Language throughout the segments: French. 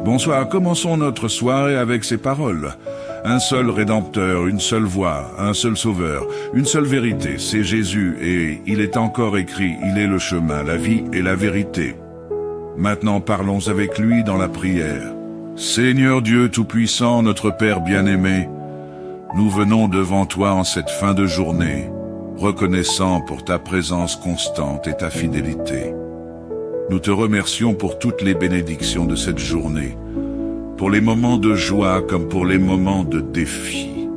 Bonsoir, commençons notre soirée avec ces paroles. Un seul Rédempteur, une seule voie, un seul Sauveur, une seule vérité, c'est Jésus, et il est encore écrit, il est le chemin, la vie et la vérité. Maintenant parlons avec lui dans la prière. Seigneur Dieu Tout-Puissant, notre Père bien-aimé, nous venons devant toi en cette fin de journée, reconnaissant pour ta présence constante et ta fidélité. Nous te remercions pour toutes les bénédictions de cette journée, pour les moments de joie comme pour les moments de défi.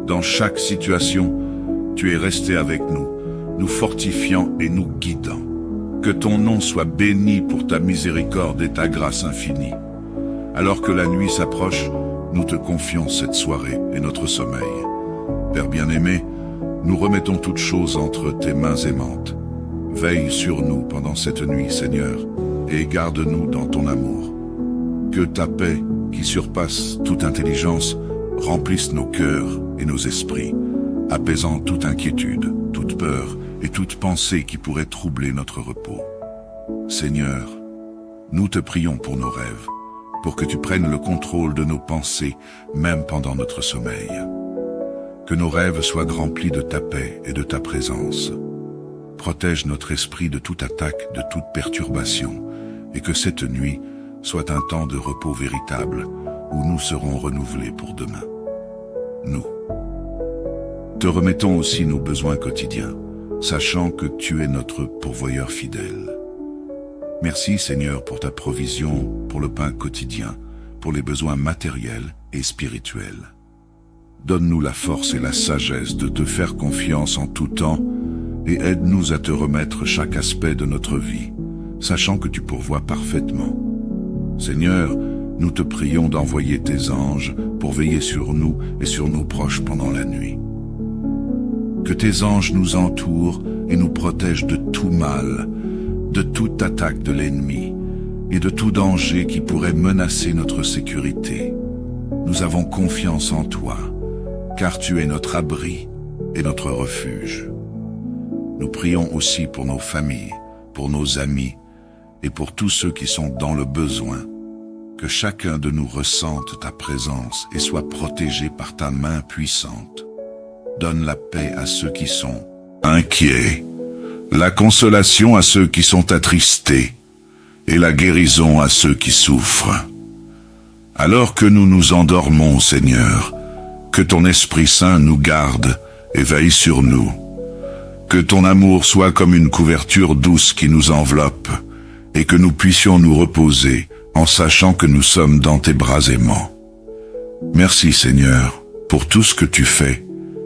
Dans chaque situation, tu es resté avec nous, nous fortifiant et nous guidant. Que ton nom soit béni pour ta miséricorde et ta grâce infinie. Alors que la nuit s'approche, nous te confions cette soirée et notre sommeil. Père bien-aimé, nous remettons toutes choses entre tes mains aimantes. Veille sur nous pendant cette nuit, Seigneur, et garde-nous dans ton amour. Que ta paix, qui surpasse toute intelligence, remplisse nos cœurs et nos esprits, apaisant toute inquiétude, toute peur et toute pensée qui pourrait troubler notre repos. Seigneur, nous te prions pour nos rêves, pour que tu prennes le contrôle de nos pensées, même pendant notre sommeil. Que nos rêves soient remplis de ta paix et de ta présence. Protège notre esprit de toute attaque, de toute perturbation, et que cette nuit soit un temps de repos véritable, où nous serons renouvelés pour demain. Nous te remettons aussi nos besoins quotidiens, sachant que tu es notre pourvoyeur fidèle. Merci Seigneur pour ta provision, pour le pain quotidien, pour les besoins matériels et spirituels. Donne-nous la force et la sagesse de te faire confiance en tout temps et aide-nous à te remettre chaque aspect de notre vie, sachant que tu pourvois parfaitement. Seigneur, nous te prions d'envoyer tes anges pour veiller sur nous et sur nos proches pendant la nuit. Que tes anges nous entourent et nous protègent de tout mal, de toute attaque de l'ennemi et de tout danger qui pourrait menacer notre sécurité. Nous avons confiance en toi, car tu es notre abri et notre refuge. Nous prions aussi pour nos familles, pour nos amis et pour tous ceux qui sont dans le besoin. Que chacun de nous ressente ta présence et soit protégé par ta main puissante. Donne la paix à ceux qui sont inquiets, la consolation à ceux qui sont attristés et la guérison à ceux qui souffrent. Alors que nous nous endormons, Seigneur, que ton Esprit Saint nous garde et veille sur nous. Que ton amour soit comme une couverture douce qui nous enveloppe et que nous puissions nous reposer en sachant que nous sommes dans tes bras aimants. Merci Seigneur pour tout ce que tu fais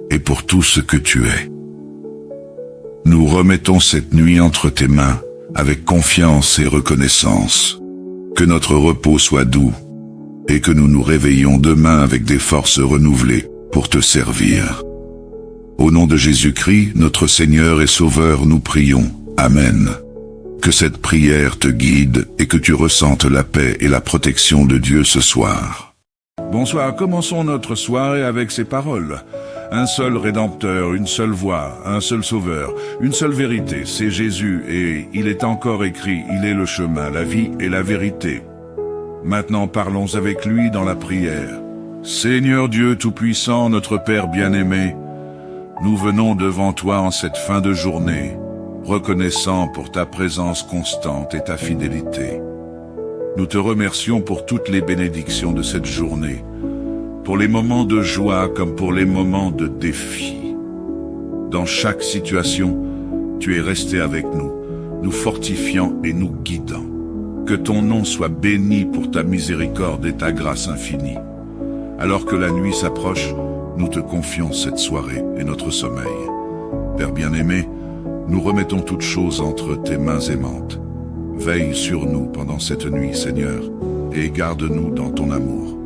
et pour tout ce que tu es. Nous remettons cette nuit entre tes mains avec confiance et reconnaissance. Que notre repos soit doux et que nous nous réveillons demain avec des forces renouvelées pour te servir. Au nom de Jésus-Christ, notre Seigneur et Sauveur, nous prions. Amen. Que cette prière te guide et que tu ressentes la paix et la protection de Dieu ce soir. Bonsoir, commençons notre soirée avec ces paroles. Un seul Rédempteur, une seule voie, un seul Sauveur, une seule vérité, c'est Jésus, et il est encore écrit, il est le chemin, la vie et la vérité. Maintenant parlons avec lui dans la prière. Seigneur Dieu Tout-Puissant, notre Père bien-aimé, nous venons devant toi en cette fin de journée, reconnaissant pour ta présence constante et ta fidélité. Nous te remercions pour toutes les bénédictions de cette journée, pour les moments de joie comme pour les moments de défi. Dans chaque situation, tu es resté avec nous, nous fortifiant et nous guidant. Que ton nom soit béni pour ta miséricorde et ta grâce infinie. Alors que la nuit s'approche, nous te confions cette soirée et notre sommeil. Père bien-aimé, nous remettons toutes choses entre tes mains aimantes. Veille sur nous pendant cette nuit, Seigneur, et garde-nous dans ton amour.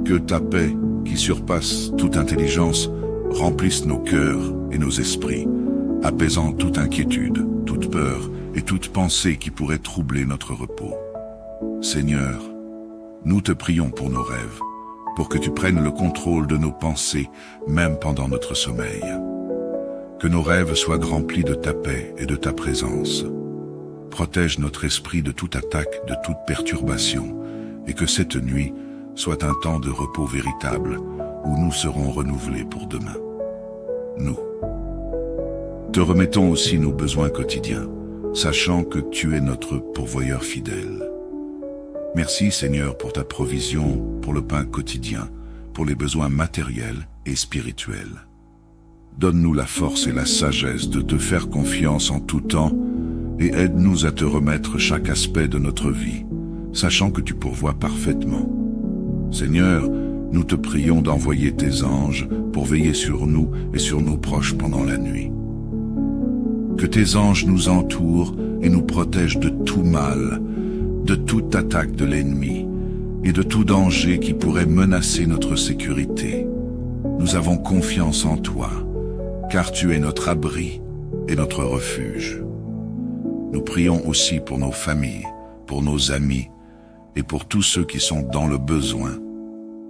Que ta paix, qui surpasse toute intelligence, remplisse nos cœurs et nos esprits, apaisant toute inquiétude, toute peur et toute pensée qui pourrait troubler notre repos. Seigneur, nous te prions pour nos rêves, pour que tu prennes le contrôle de nos pensées, même pendant notre sommeil. Que nos rêves soient remplis de ta paix et de ta présence. Protège notre esprit de toute attaque, de toute perturbation, et que cette nuit soit un temps de repos véritable où nous serons renouvelés pour demain. Nous te remettons aussi nos besoins quotidiens, sachant que tu es notre pourvoyeur fidèle. Merci Seigneur pour ta provision, pour le pain quotidien, pour les besoins matériels et spirituels. Donne-nous la force et la sagesse de te faire confiance en tout temps et aide-nous à te remettre chaque aspect de notre vie, sachant que tu pourvois parfaitement. Seigneur, nous te prions d'envoyer tes anges pour veiller sur nous et sur nos proches pendant la nuit. Que tes anges nous entourent et nous protègent de tout mal, de toute attaque de l'ennemi et de tout danger qui pourrait menacer notre sécurité. Nous avons confiance en toi, car tu es notre abri et notre refuge. Nous prions aussi pour nos familles, pour nos amis et pour tous ceux qui sont dans le besoin.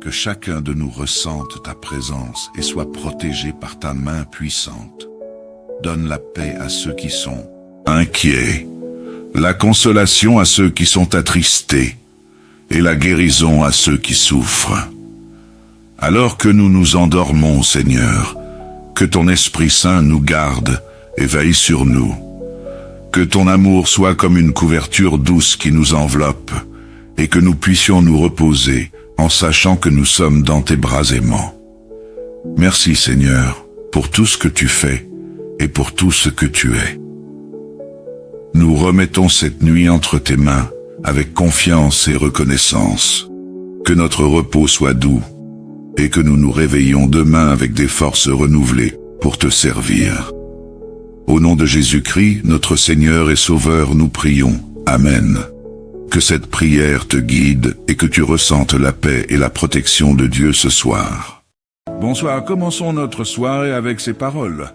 Que chacun de nous ressente ta présence et soit protégé par ta main puissante. Donne la paix à ceux qui sont inquiets, la consolation à ceux qui sont attristés et la guérison à ceux qui souffrent. Alors que nous nous endormons, Seigneur, que ton Esprit Saint nous garde et veille sur nous. Que ton amour soit comme une couverture douce qui nous enveloppe et que nous puissions nous reposer en sachant que nous sommes dans tes bras aimants. Merci Seigneur pour tout ce que tu fais et pour tout ce que tu es. Nous remettons cette nuit entre tes mains avec confiance et reconnaissance. Que notre repos soit doux et que nous nous réveillons demain avec des forces renouvelées pour te servir. Au nom de Jésus-Christ, notre Seigneur et Sauveur, nous prions. Amen. Que cette prière te guide et que tu ressentes la paix et la protection de Dieu ce soir. Bonsoir, commençons notre soirée avec ces paroles.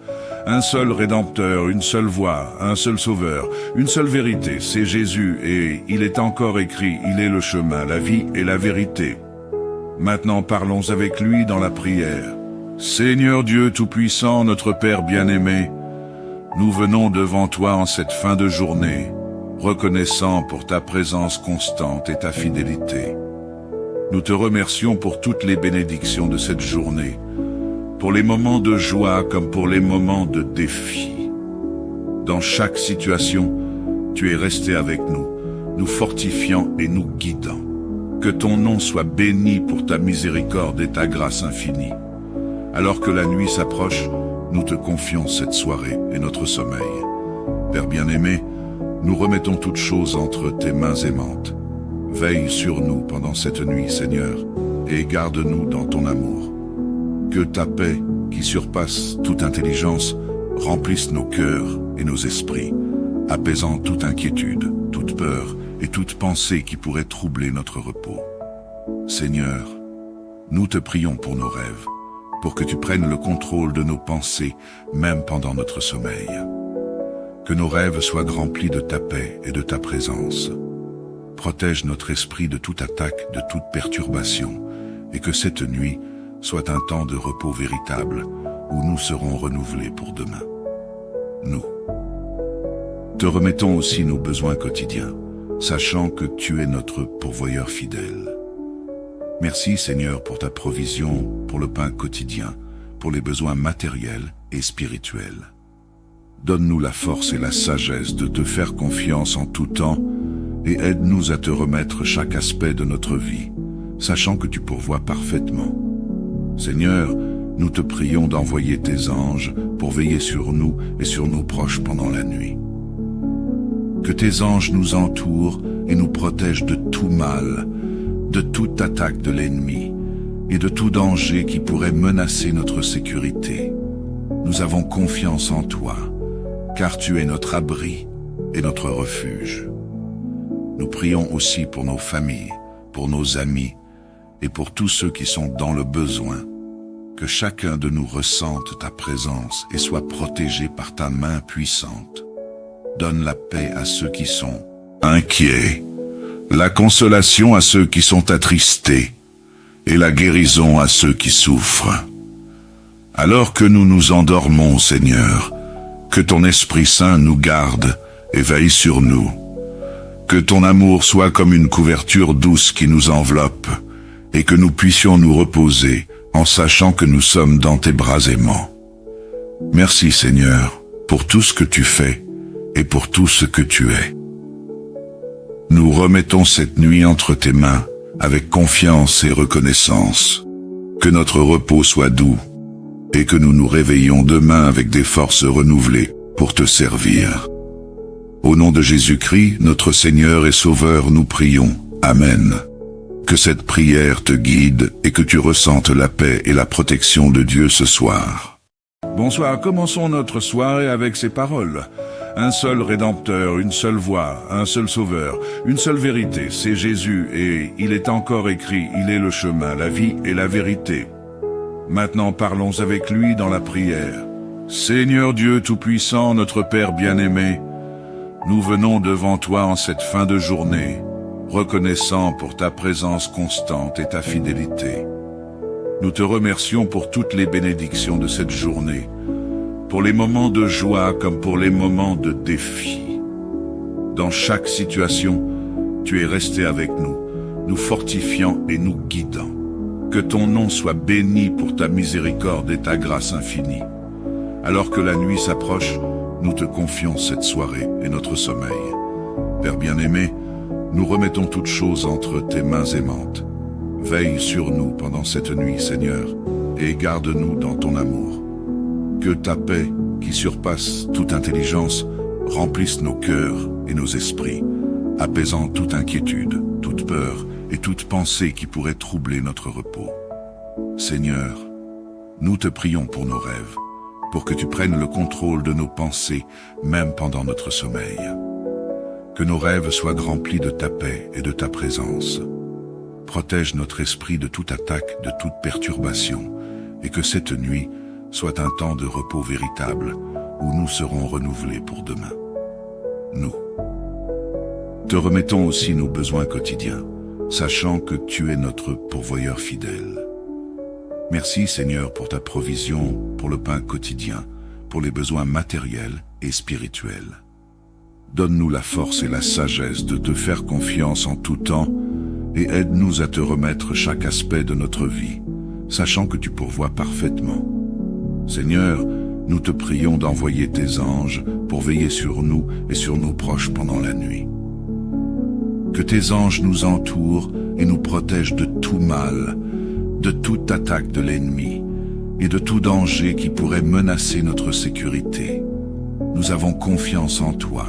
Un seul Rédempteur, une seule voie, un seul Sauveur, une seule vérité, c'est Jésus, et il est encore écrit, il est le chemin, la vie et la vérité. Maintenant parlons avec lui dans la prière. Seigneur Dieu Tout-Puissant, notre Père bien-aimé, nous venons devant toi en cette fin de journée, reconnaissant pour ta présence constante et ta fidélité. Nous te remercions pour toutes les bénédictions de cette journée, pour les moments de joie comme pour les moments de défi. Dans chaque situation, tu es resté avec nous, nous fortifiant et nous guidant. Que ton nom soit béni pour ta miséricorde et ta grâce infinie. Alors que la nuit s'approche, nous te confions cette soirée et notre sommeil. Père bien-aimé, nous remettons toutes choses entre tes mains aimantes. Veille sur nous pendant cette nuit, Seigneur, et garde-nous dans ton amour. Que ta paix, qui surpasse toute intelligence, remplisse nos cœurs et nos esprits, apaisant toute inquiétude, toute peur et toute pensée qui pourrait troubler notre repos. Seigneur, nous te prions pour nos rêves, pour que tu prennes le contrôle de nos pensées, même pendant notre sommeil. Que nos rêves soient remplis de ta paix et de ta présence. Protège notre esprit de toute attaque, de toute perturbation, et que cette nuit soit un temps de repos véritable où nous serons renouvelés pour demain. Nous te remettons aussi nos besoins quotidiens, sachant que tu es notre pourvoyeur fidèle. Merci Seigneur pour ta provision, pour le pain quotidien, pour les besoins matériels et spirituels. Donne-nous la force et la sagesse de te faire confiance en tout temps et aide-nous à te remettre chaque aspect de notre vie, sachant que tu pourvois parfaitement. Seigneur, nous te prions d'envoyer tes anges pour veiller sur nous et sur nos proches pendant la nuit. Que tes anges nous entourent et nous protègent de tout mal, de toute attaque de l'ennemi et de tout danger qui pourrait menacer notre sécurité. Nous avons confiance en toi, car tu es notre abri et notre refuge. Nous prions aussi pour nos familles, pour nos amis et pour tous ceux qui sont dans le besoin. Que chacun de nous ressente ta présence et soit protégé par ta main puissante. Donne la paix à ceux qui sont inquiets, la consolation à ceux qui sont attristés et la guérison à ceux qui souffrent. Alors que nous nous endormons, Seigneur, que ton Esprit Saint nous garde et veille sur nous. Que ton amour soit comme une couverture douce qui nous enveloppe, et que nous puissions nous reposer en sachant que nous sommes dans tes bras aimants. Merci Seigneur, pour tout ce que tu fais, et pour tout ce que tu es. Nous remettons cette nuit entre tes mains, avec confiance et reconnaissance. Que notre repos soit doux, et que nous nous réveillons demain avec des forces renouvelées pour te servir. Au nom de Jésus-Christ, notre Seigneur et Sauveur, nous prions. Amen. Que cette prière te guide et que tu ressentes la paix et la protection de Dieu ce soir. Bonsoir, commençons notre soirée avec ces paroles. Un seul Rédempteur, une seule voie, un seul Sauveur, une seule vérité, c'est Jésus, et il est encore écrit, il est le chemin, la vie et la vérité. Maintenant parlons avec lui dans la prière. Seigneur Dieu Tout-Puissant, notre Père bien-aimé, nous venons devant toi en cette fin de journée, reconnaissant pour ta présence constante et ta fidélité. Nous te remercions pour toutes les bénédictions de cette journée, pour les moments de joie comme pour les moments de défi. Dans chaque situation, tu es resté avec nous, nous fortifiant et nous guidant. Que ton nom soit béni pour ta miséricorde et ta grâce infinie. Alors que la nuit s'approche, nous te confions cette soirée et notre sommeil. Père bien-aimé, nous remettons toutes choses entre tes mains aimantes. Veille sur nous pendant cette nuit, Seigneur, et garde-nous dans ton amour. Que ta paix, qui surpasse toute intelligence, remplisse nos cœurs et nos esprits, apaisant toute inquiétude, toute peur et toute pensée qui pourrait troubler notre repos. Seigneur, nous te prions pour nos rêves, pour que tu prennes le contrôle de nos pensées, même pendant notre sommeil. Que nos rêves soient remplis de ta paix et de ta présence. Protège notre esprit de toute attaque, de toute perturbation, et que cette nuit soit un temps de repos véritable, où nous serons renouvelés pour demain. Nous te remettons aussi nos besoins quotidiens, sachant que tu es notre pourvoyeur fidèle. Merci Seigneur pour ta provision, pour le pain quotidien, pour les besoins matériels et spirituels. Donne-nous la force et la sagesse de te faire confiance en tout temps et aide-nous à te remettre chaque aspect de notre vie, sachant que tu pourvois parfaitement. Seigneur, nous te prions d'envoyer tes anges pour veiller sur nous et sur nos proches pendant la nuit. Que tes anges nous entourent et nous protègent de tout mal, de toute attaque de l'ennemi et de tout danger qui pourrait menacer notre sécurité. Nous avons confiance en toi,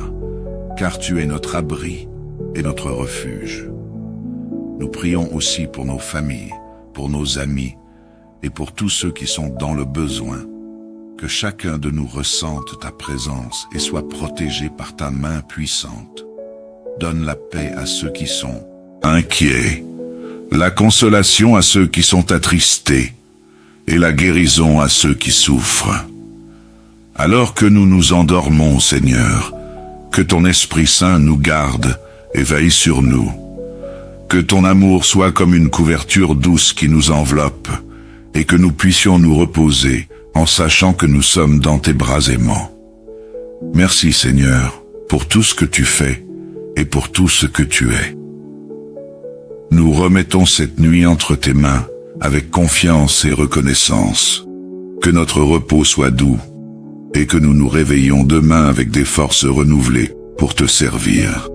car tu es notre abri et notre refuge. Nous prions aussi pour nos familles, pour nos amis et pour tous ceux qui sont dans le besoin. Que chacun de nous ressente ta présence et soit protégé par ta main puissante. Donne la paix à ceux qui sont inquiets, la consolation à ceux qui sont attristés, et la guérison à ceux qui souffrent. Alors que nous nous endormons, Seigneur, que ton Esprit Saint nous garde et veille sur nous. Que ton amour soit comme une couverture douce qui nous enveloppe, et que nous puissions nous reposer en sachant que nous sommes dans tes bras aimants. Merci Seigneur, pour tout ce que tu fais, et pour tout ce que tu es. Nous remettons cette nuit entre tes mains, avec confiance et reconnaissance. Que notre repos soit doux, et que nous nous réveillons demain avec des forces renouvelées pour te servir.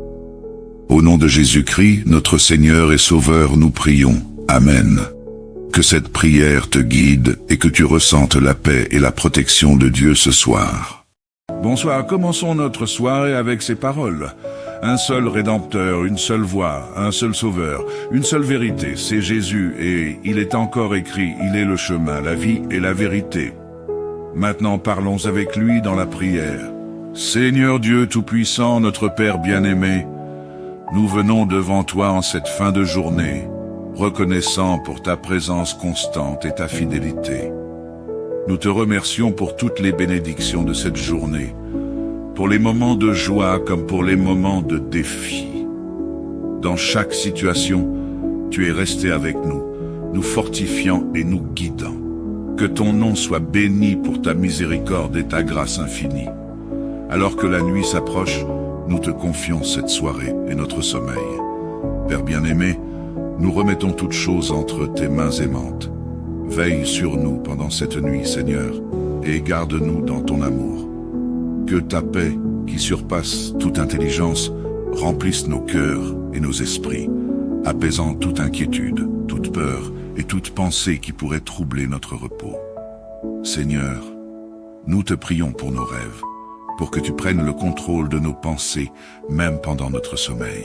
Au nom de Jésus-Christ, notre Seigneur et Sauveur, nous prions. Amen. Que cette prière te guide et que tu ressentes la paix et la protection de Dieu ce soir. Bonsoir, commençons notre soirée avec ces paroles. Un seul Rédempteur, une seule voie, un seul Sauveur, une seule vérité, c'est Jésus, et il est encore écrit, il est le chemin, la vie et la vérité. Maintenant parlons avec lui dans la prière. Seigneur Dieu Tout-Puissant, notre Père bien-aimé, nous venons devant toi en cette fin de journée, reconnaissant pour ta présence constante et ta fidélité. Nous te remercions pour toutes les bénédictions de cette journée, pour les moments de joie comme pour les moments de défi. Dans chaque situation, tu es resté avec nous, nous fortifiant et nous guidant. Que ton nom soit béni pour ta miséricorde et ta grâce infinie. Alors que la nuit s'approche, nous te confions cette soirée et notre sommeil. Père bien-aimé, nous remettons toutes choses entre tes mains aimantes. Veille sur nous pendant cette nuit, Seigneur, et garde-nous dans ton amour. Que ta paix, qui surpasse toute intelligence, remplisse nos cœurs et nos esprits, apaisant toute inquiétude, toute peur et toute pensée qui pourrait troubler notre repos. Seigneur, nous te prions pour nos rêves, pour que tu prennes le contrôle de nos pensées, même pendant notre sommeil.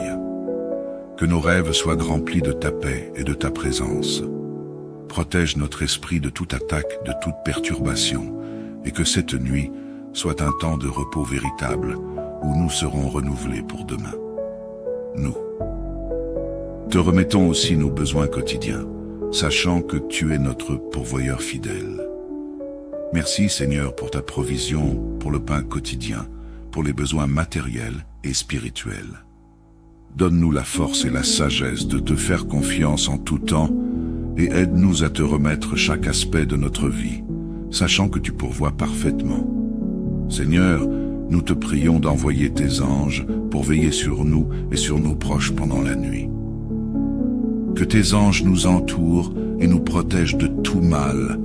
Que nos rêves soient remplis de ta paix et de ta présence. Protège notre esprit de toute attaque, de toute perturbation, et que cette nuit soit un temps de repos véritable, où nous serons renouvelés pour demain. Nous te remettons aussi nos besoins quotidiens, sachant que tu es notre pourvoyeur fidèle. Merci Seigneur pour ta provision, pour le pain quotidien, pour les besoins matériels et spirituels. Donne-nous la force et la sagesse de te faire confiance en tout temps et aide-nous à te remettre chaque aspect de notre vie, sachant que tu pourvois parfaitement. Seigneur, nous te prions d'envoyer tes anges pour veiller sur nous et sur nos proches pendant la nuit. Que tes anges nous entourent et nous protègent de tout mal,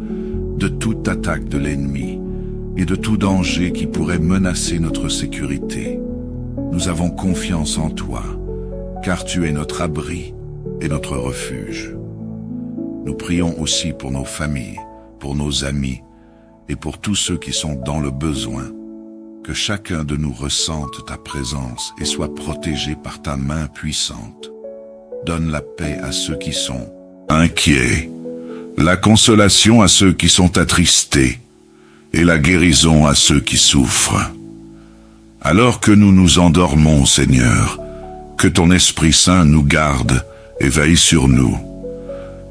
de toute attaque de l'ennemi et de tout danger qui pourrait menacer notre sécurité. Nous avons confiance en toi, car tu es notre abri et notre refuge. Nous prions aussi pour nos familles, pour nos amis et pour tous ceux qui sont dans le besoin. Que chacun de nous ressente ta présence et soit protégé par ta main puissante. Donne la paix à ceux qui sont inquiets, la consolation à ceux qui sont attristés et la guérison à ceux qui souffrent. Alors que nous nous endormons, Seigneur, que ton Esprit Saint nous garde et veille sur nous.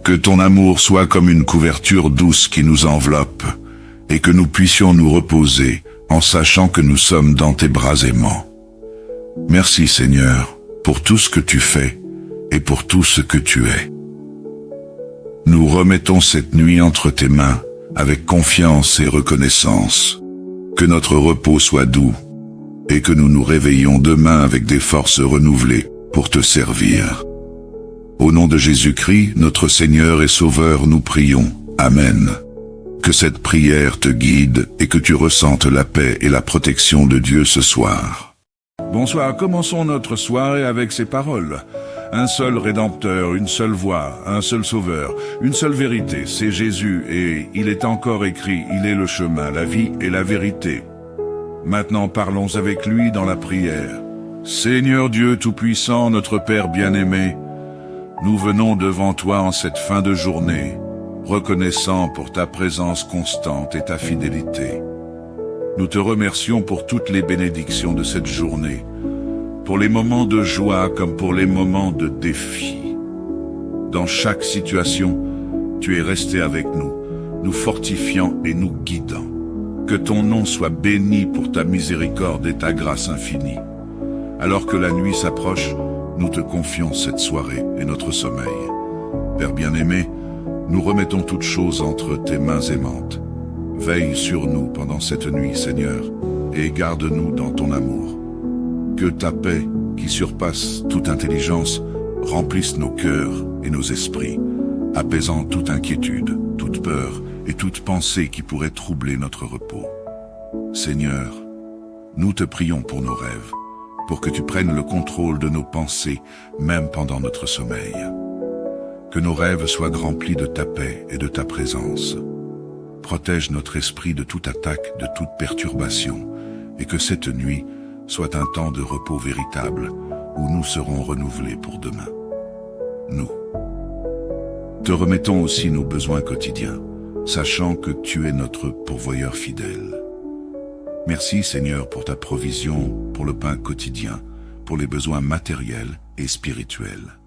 Que ton amour soit comme une couverture douce qui nous enveloppe et que nous puissions nous reposer en sachant que nous sommes dans tes bras aimants. Merci Seigneur pour tout ce que tu fais et pour tout ce que tu es. Nous remettons cette nuit entre tes mains avec confiance et reconnaissance. Que notre repos soit doux et que nous nous réveillons demain avec des forces renouvelées pour te servir. Au nom de Jésus-Christ, notre Seigneur et Sauveur, nous prions. Amen. Que cette prière te guide et que tu ressentes la paix et la protection de Dieu ce soir. Bonsoir, commençons notre soirée avec ces paroles. Un seul Rédempteur, une seule voie, un seul Sauveur, une seule vérité, c'est Jésus, et il est encore écrit, il est le chemin, la vie et la vérité. Maintenant parlons avec lui dans la prière. Seigneur Dieu Tout-Puissant, notre Père bien-aimé, nous venons devant toi en cette fin de journée, reconnaissant pour ta présence constante et ta fidélité. Nous te remercions pour toutes les bénédictions de cette journée, pour les moments de joie comme pour les moments de défi. Dans chaque situation, tu es resté avec nous, nous fortifiant et nous guidant. Que ton nom soit béni pour ta miséricorde et ta grâce infinie. Alors que la nuit s'approche, nous te confions cette soirée et notre sommeil. Père bien-aimé, nous remettons toutes choses entre tes mains aimantes. Veille sur nous pendant cette nuit, Seigneur, et garde-nous dans ton amour. Que ta paix, qui surpasse toute intelligence, remplisse nos cœurs et nos esprits, apaisant toute inquiétude, toute peur et toute pensée qui pourrait troubler notre repos. Seigneur, nous te prions pour nos rêves, pour que tu prennes le contrôle de nos pensées, même pendant notre sommeil. Que nos rêves soient remplis de ta paix et de ta présence. Protège notre esprit de toute attaque, de toute perturbation, et que cette nuit soit un temps de repos véritable, où nous serons renouvelés pour demain. Nous te remettons aussi nos besoins quotidiens, sachant que tu es notre pourvoyeur fidèle. Merci Seigneur pour ta provision, pour le pain quotidien, pour les besoins matériels et spirituels.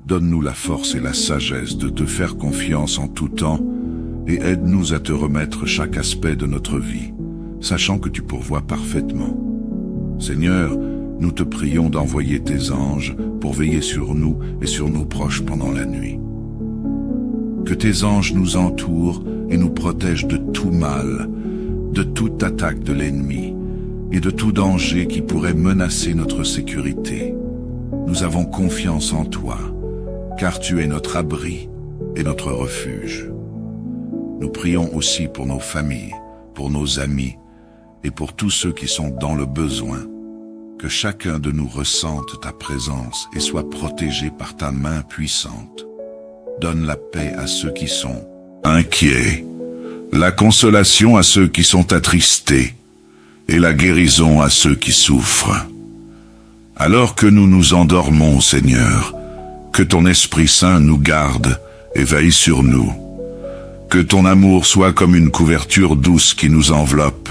Donne-nous la force et la sagesse de te faire confiance en tout temps et aide-nous à te remettre chaque aspect de notre vie, sachant que tu pourvois parfaitement. Seigneur, nous te prions d'envoyer tes anges pour veiller sur nous et sur nos proches pendant la nuit. Que tes anges nous entourent et nous protègent de tout mal, de toute attaque de l'ennemi et de tout danger qui pourrait menacer notre sécurité. Nous avons confiance en toi, car tu es notre abri et notre refuge. Nous prions aussi pour nos familles, pour nos amis et pour tous ceux qui sont dans le besoin. Que chacun de nous ressente ta présence et soit protégé par ta main puissante. Donne la paix à ceux qui sont inquiets, la consolation à ceux qui sont attristés, et la guérison à ceux qui souffrent. Alors que nous nous endormons, Seigneur, que ton Esprit Saint nous garde et veille sur nous. Que ton amour soit comme une couverture douce qui nous enveloppe,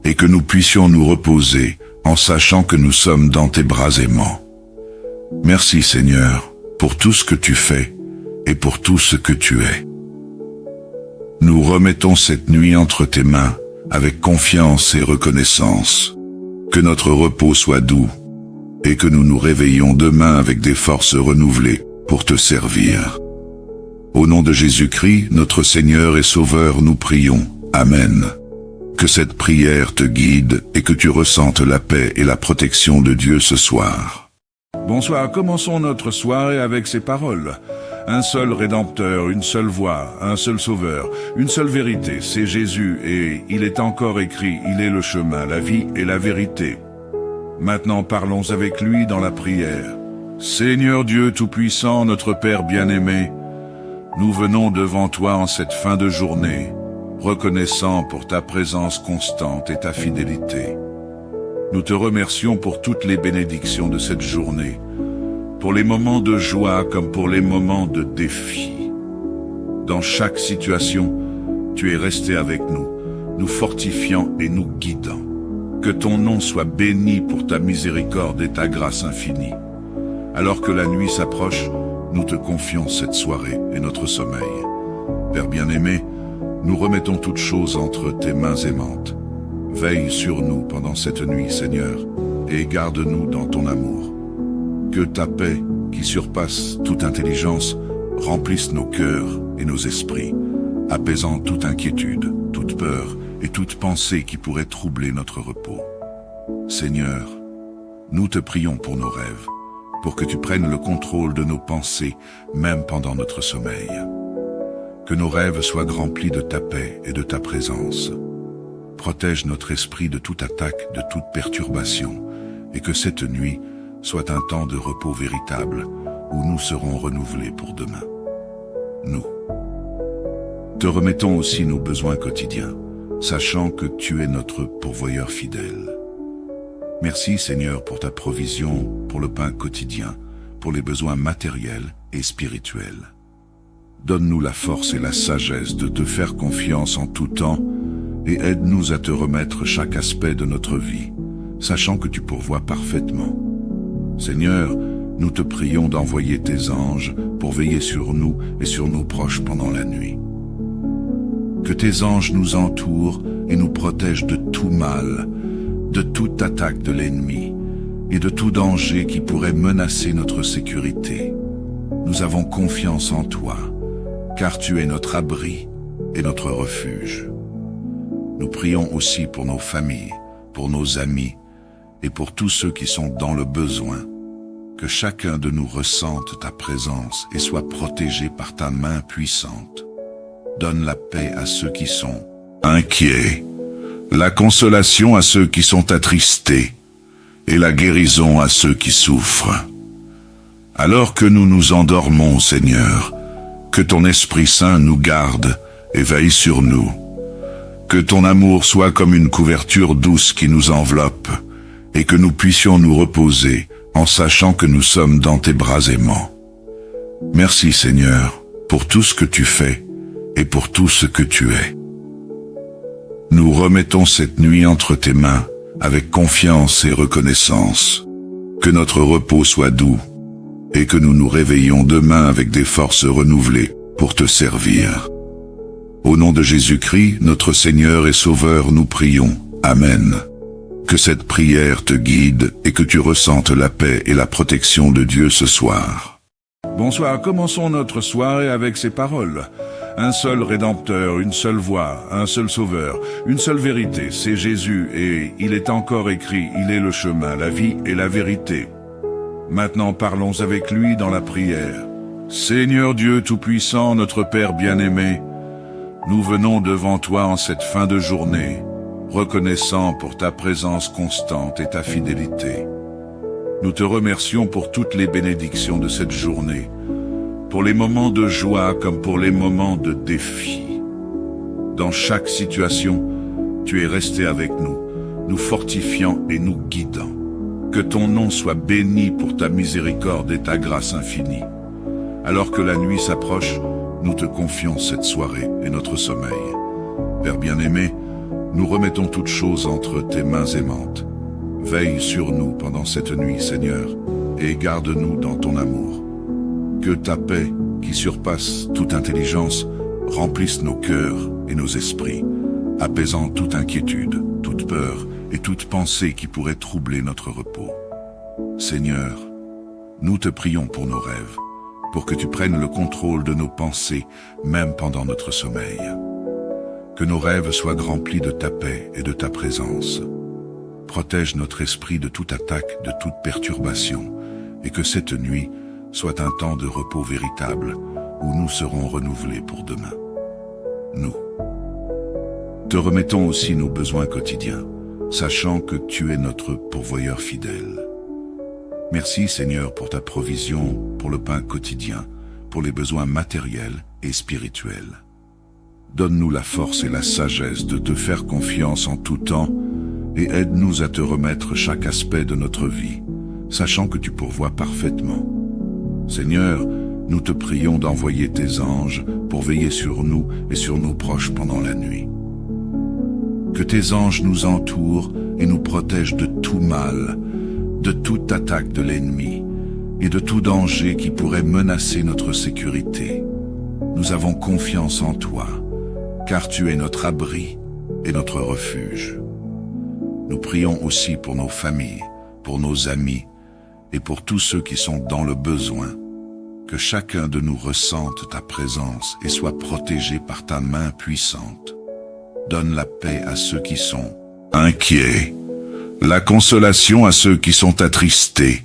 et que nous puissions nous reposer en sachant que nous sommes dans tes bras aimants. Merci Seigneur, pour tout ce que tu fais et pour tout ce que tu es. Nous remettons cette nuit entre tes mains avec confiance et reconnaissance. Que notre repos soit doux et que nous nous réveillons demain avec des forces renouvelées pour te servir. Au nom de Jésus-Christ, notre Seigneur et Sauveur, nous prions. Amen. Que cette prière te guide et que tu ressentes la paix et la protection de Dieu ce soir. Bonsoir, commençons notre soirée avec ces paroles. Un seul Rédempteur, une seule voie, un seul Sauveur, une seule vérité, c'est Jésus, et il est encore écrit, il est le chemin, la vie et la vérité. Maintenant parlons avec lui dans la prière. Seigneur Dieu Tout-Puissant, notre Père bien-aimé, nous venons devant toi en cette fin de journée, reconnaissant pour ta présence constante et ta fidélité. Nous te remercions pour toutes les bénédictions de cette journée, pour les moments de joie comme pour les moments de défi. Dans chaque situation, tu es resté avec nous, nous fortifiant et nous guidant. Que ton nom soit béni pour ta miséricorde et ta grâce infinie. Alors que la nuit s'approche, nous te confions cette soirée et notre sommeil. Père bien-aimé, nous remettons toutes choses entre tes mains aimantes. Veille sur nous pendant cette nuit, Seigneur, et garde-nous dans ton amour. Que ta paix, qui surpasse toute intelligence, remplisse nos cœurs et nos esprits, apaisant toute inquiétude, toute peur et toute pensée qui pourrait troubler notre repos. Seigneur, nous te prions pour nos rêves, pour que tu prennes le contrôle de nos pensées, même pendant notre sommeil. Que nos rêves soient remplis de ta paix et de ta présence. Protège notre esprit de toute attaque, de toute perturbation, et que cette nuit soit un temps de repos véritable, où nous serons renouvelés pour demain. Nous te remettons aussi nos besoins quotidiens, sachant que tu es notre pourvoyeur fidèle. Merci Seigneur pour ta provision, pour le pain quotidien, pour les besoins matériels et spirituels. Donne-nous la force et la sagesse de te faire confiance en tout temps et aide-nous à te remettre chaque aspect de notre vie, sachant que tu pourvois parfaitement. Seigneur, nous te prions d'envoyer tes anges pour veiller sur nous et sur nos proches pendant la nuit. Que tes anges nous entourent et nous protègent de tout mal, de toute attaque de l'ennemi et de tout danger qui pourrait menacer notre sécurité. Nous avons confiance en toi, car tu es notre abri et notre refuge. Nous prions aussi pour nos familles, pour nos amis et pour tous ceux qui sont dans le besoin. Que chacun de nous ressente ta présence et soit protégé par ta main puissante. Donne la paix à ceux qui sont inquiets, la consolation à ceux qui sont attristés, et la guérison à ceux qui souffrent. Alors que nous nous endormons, Seigneur, que ton Esprit Saint nous garde et veille sur nous. Que ton amour soit comme une couverture douce qui nous enveloppe, et que nous puissions nous reposer en sachant que nous sommes dans tes bras aimants. Merci Seigneur, pour tout ce que tu fais et pour tout ce que tu es. Nous remettons cette nuit entre tes mains avec confiance et reconnaissance. Que notre repos soit doux et que nous nous réveillons demain avec des forces renouvelées pour te servir. Au nom de Jésus-Christ, notre Seigneur et Sauveur, nous prions. Amen. Que cette prière te guide et que tu ressentes la paix et la protection de Dieu ce soir. Bonsoir, commençons notre soirée avec ces paroles. Un seul Rédempteur, une seule voie, un seul Sauveur, une seule vérité, c'est Jésus, et il est encore écrit, il est le chemin, la vie et la vérité. Maintenant parlons avec lui dans la prière. Seigneur Dieu Tout-Puissant, notre Père bien-aimé, nous venons devant toi en cette fin de journée, reconnaissant pour ta présence constante et ta fidélité. Nous te remercions pour toutes les bénédictions de cette journée, pour les moments de joie comme pour les moments de défi. Dans chaque situation, tu es resté avec nous, nous fortifiant et nous guidant. Que ton nom soit béni pour ta miséricorde et ta grâce infinie. Alors que la nuit s'approche, nous te confions cette soirée et notre sommeil. Père bien-aimé, nous remettons toutes choses entre tes mains aimantes. Veille sur nous pendant cette nuit, Seigneur, et garde-nous dans ton amour. Que ta paix, qui surpasse toute intelligence, remplisse nos cœurs et nos esprits, apaisant toute inquiétude, toute peur et toute pensée qui pourrait troubler notre repos. Seigneur, nous te prions pour nos rêves, pour que tu prennes le contrôle de nos pensées, même pendant notre sommeil. Que nos rêves soient remplis de ta paix et de ta présence. Protège notre esprit de toute attaque, de toute perturbation, et que cette nuit soit un temps de repos véritable, où nous serons renouvelés pour demain. Nous te remettons aussi nos besoins quotidiens, sachant que tu es notre pourvoyeur fidèle. Merci Seigneur pour ta provision, pour le pain quotidien, pour les besoins matériels et spirituels. Donne-nous la force et la sagesse de te faire confiance en tout temps et aide-nous à te remettre chaque aspect de notre vie, sachant que tu pourvois parfaitement. Seigneur, nous te prions d'envoyer tes anges pour veiller sur nous et sur nos proches pendant la nuit. Que tes anges nous entourent et nous protègent de tout mal, de toute attaque de l'ennemi et de tout danger qui pourrait menacer notre sécurité. Nous avons confiance en toi, car tu es notre abri et notre refuge. Nous prions aussi pour nos familles, pour nos amis et pour tous ceux qui sont dans le besoin. Que chacun de nous ressente ta présence et soit protégé par ta main puissante. Donne la paix à ceux qui sont inquiets, la consolation à ceux qui sont attristés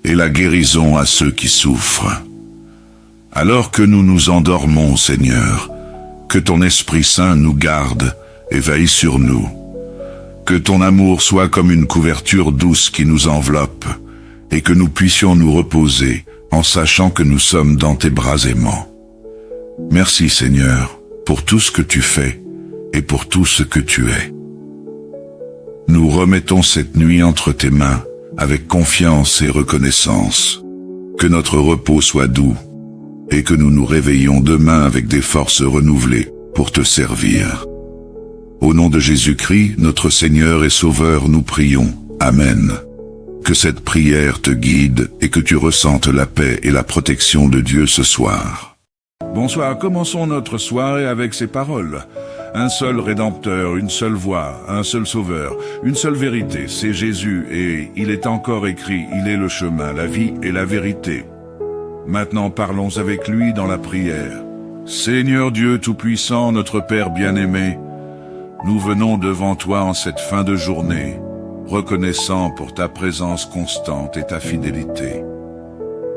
et la guérison à ceux qui souffrent. Alors que nous nous endormons, Seigneur, que ton Esprit Saint nous garde et veille sur nous. Que ton amour soit comme une couverture douce qui nous enveloppe et que nous puissions nous reposer en sachant que nous sommes dans tes bras aimants. Merci Seigneur pour tout ce que tu fais et pour tout ce que tu es. Nous remettons cette nuit entre tes mains avec confiance et reconnaissance. Que notre repos soit doux et que nous nous réveillons demain avec des forces renouvelées pour te servir. Au nom de Jésus-Christ, notre Seigneur et Sauveur, nous prions. Amen. Que cette prière te guide et que tu ressentes la paix et la protection de Dieu ce soir. Bonsoir, commençons notre soirée avec ces paroles. Un seul Rédempteur, une seule voie, un seul Sauveur, une seule vérité, c'est Jésus, et il est encore écrit, il est le chemin, la vie et la vérité. Maintenant parlons avec lui dans la prière. Seigneur Dieu Tout-Puissant, notre Père bien-aimé, nous venons devant toi en cette fin de journée, reconnaissant pour ta présence constante et ta fidélité.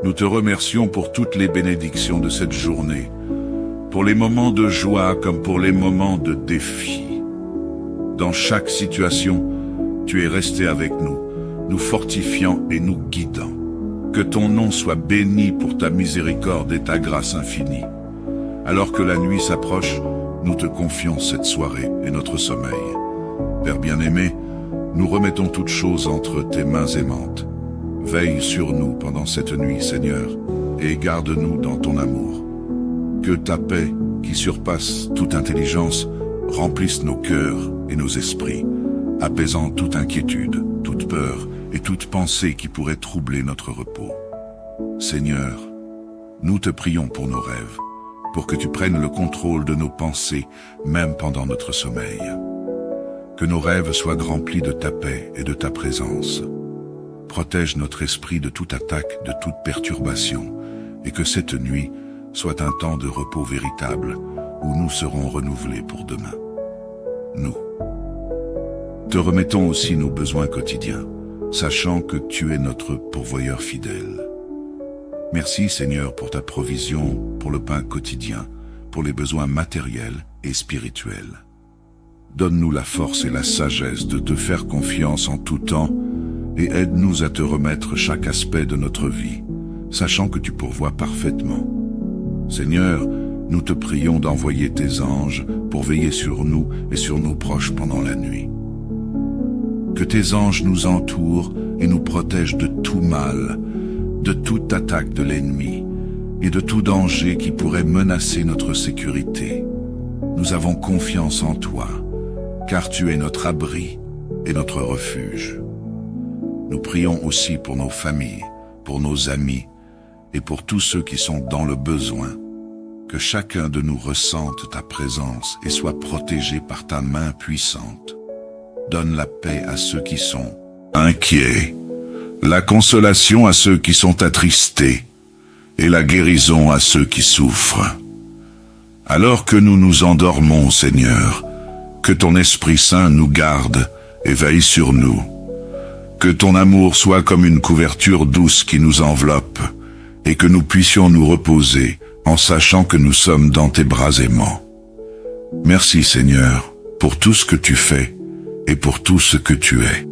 Nous te remercions pour toutes les bénédictions de cette journée, pour les moments de joie comme pour les moments de défi. Dans chaque situation, tu es resté avec nous, nous fortifiant et nous guidant. Que ton nom soit béni pour ta miséricorde et ta grâce infinie. Alors que la nuit s'approche, nous te confions cette soirée et notre sommeil. Père bien-aimé, nous remettons toutes choses entre tes mains aimantes. Veille sur nous pendant cette nuit, Seigneur, et garde-nous dans ton amour. Que ta paix, qui surpasse toute intelligence, remplisse nos cœurs et nos esprits, apaisant toute inquiétude, toute peur et toute pensée qui pourrait troubler notre repos. Seigneur, nous te prions pour nos rêves, pour que tu prennes le contrôle de nos pensées, même pendant notre sommeil. Que nos rêves soient remplis de ta paix et de ta présence. Protège notre esprit de toute attaque, de toute perturbation, et que cette nuit soit un temps de repos véritable où nous serons renouvelés pour demain. Nous te remettons aussi nos besoins quotidiens, sachant que tu es notre pourvoyeur fidèle. Merci Seigneur pour ta provision, pour le pain quotidien, pour les besoins matériels et spirituels. Donne-nous la force et la sagesse de te faire confiance en tout temps et aide-nous à te remettre chaque aspect de notre vie, sachant que tu pourvois parfaitement. Seigneur, nous te prions d'envoyer tes anges pour veiller sur nous et sur nos proches pendant la nuit. Que tes anges nous entourent et nous protègent de tout mal, de toute attaque de l'ennemi et de tout danger qui pourrait menacer notre sécurité. Nous avons confiance en toi, car tu es notre abri et notre refuge. Nous prions aussi pour nos familles, pour nos amis et pour tous ceux qui sont dans le besoin. Que chacun de nous ressente ta présence et soit protégé par ta main puissante. Donne la paix à ceux qui sont inquiets, la consolation à ceux qui sont attristés et la guérison à ceux qui souffrent. Alors que nous nous endormons, Seigneur, que ton Esprit Saint nous garde et veille sur nous. Que ton amour soit comme une couverture douce qui nous enveloppe et que nous puissions nous reposer en sachant que nous sommes dans tes bras aimants. Merci Seigneur pour tout ce que tu fais et pour tout ce que tu es.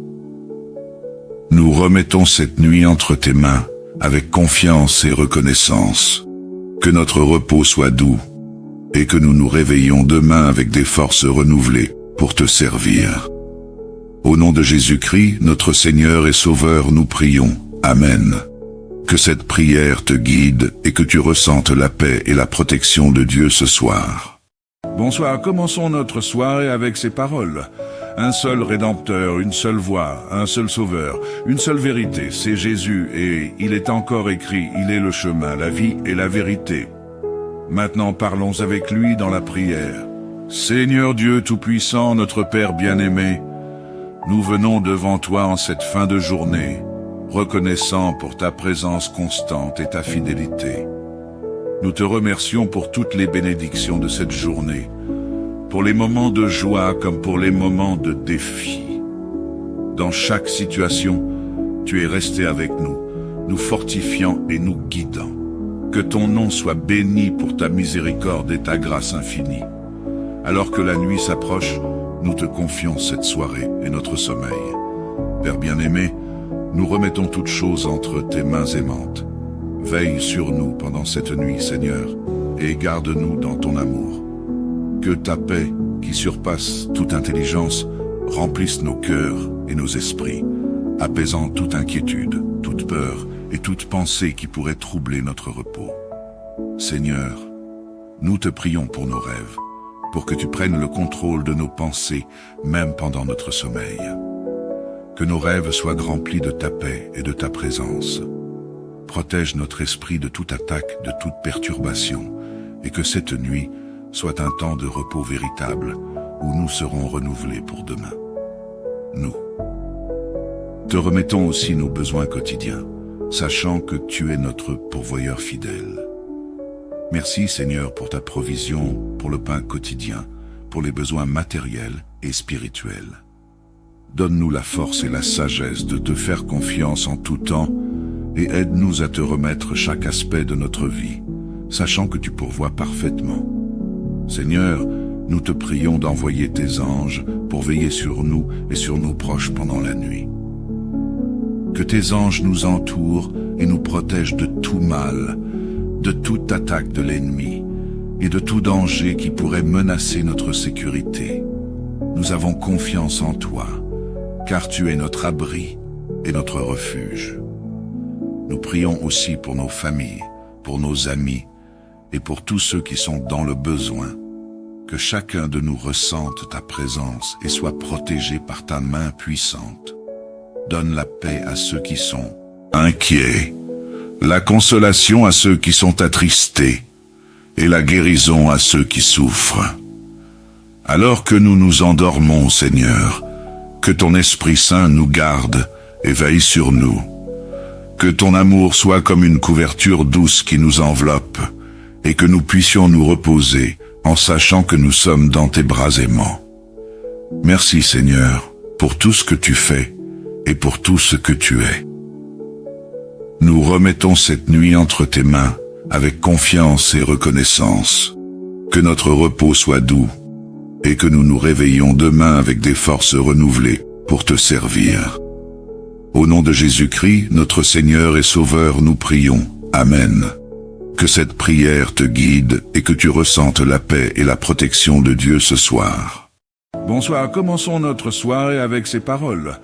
Nous remettons cette nuit entre tes mains avec confiance et reconnaissance. Que notre repos soit doux et que nous nous réveillons demain avec des forces renouvelées pour te servir. Au nom de Jésus-Christ, notre Seigneur et Sauveur, nous prions. Amen. Que cette prière te guide et que tu ressentes la paix et la protection de Dieu ce soir. Bonsoir, commençons notre soirée avec ces paroles. Un seul Rédempteur, une seule voie, un seul Sauveur, une seule vérité, c'est Jésus, et il est encore écrit, il est le chemin, la vie et la vérité. Maintenant parlons avec lui dans la prière. Seigneur Dieu Tout-Puissant, notre Père bien-aimé, nous venons devant toi en cette fin de journée, reconnaissant pour ta présence constante et ta fidélité. Nous te remercions pour toutes les bénédictions de cette journée, pour les moments de joie comme pour les moments de défi. Dans chaque situation, tu es resté avec nous, nous fortifiant et nous guidant. Que ton nom soit béni pour ta miséricorde et ta grâce infinie. Alors que la nuit s'approche, nous te confions cette soirée et notre sommeil. Père bien-aimé, nous remettons toutes choses entre tes mains aimantes. Veille sur nous pendant cette nuit, Seigneur, et garde-nous dans ton amour. Que ta paix, qui surpasse toute intelligence, remplisse nos cœurs et nos esprits, apaisant toute inquiétude, toute peur et toute pensée qui pourrait troubler notre repos. Seigneur, nous te prions pour nos rêves, pour que tu prennes le contrôle de nos pensées, même pendant notre sommeil. Que nos rêves soient remplis de ta paix et de ta présence. Protège notre esprit de toute attaque, de toute perturbation, et que cette nuit soit un temps de repos véritable où nous serons renouvelés pour demain. Nous te remettons aussi nos besoins quotidiens, sachant que tu es notre pourvoyeur fidèle. Merci Seigneur pour ta provision, pour le pain quotidien, pour les besoins matériels et spirituels. Donne-nous la force et la sagesse de te faire confiance en tout temps et aide-nous à te remettre chaque aspect de notre vie, sachant que tu pourvois parfaitement. Seigneur, nous te prions d'envoyer tes anges pour veiller sur nous et sur nos proches pendant la nuit. Que tes anges nous entourent et nous protègent de tout mal, de toute attaque de l'ennemi et de tout danger qui pourrait menacer notre sécurité. Nous avons confiance en toi, car tu es notre abri et notre refuge. Nous prions aussi pour nos familles, pour nos amis et pour tous ceux qui sont dans le besoin. Que chacun de nous ressente ta présence et soit protégé par ta main puissante. Donne la paix à ceux qui sont inquiets, la consolation à ceux qui sont attristés et la guérison à ceux qui souffrent. Alors que nous nous endormons, Seigneur, que ton Esprit Saint nous garde et veille sur nous. Que ton amour soit comme une couverture douce qui nous enveloppe, et que nous puissions nous reposer en sachant que nous sommes dans tes bras aimants. Merci Seigneur, pour tout ce que tu fais, et pour tout ce que tu es. Nous remettons cette nuit entre tes mains, avec confiance et reconnaissance. Que notre repos soit doux, et que nous nous réveillons demain avec des forces renouvelées pour te servir. Au nom de Jésus-Christ, notre Seigneur et Sauveur, nous prions. Amen. Que cette prière te guide et que tu ressentes la paix et la protection de Dieu ce soir. Bonsoir, commençons notre soirée avec ces paroles.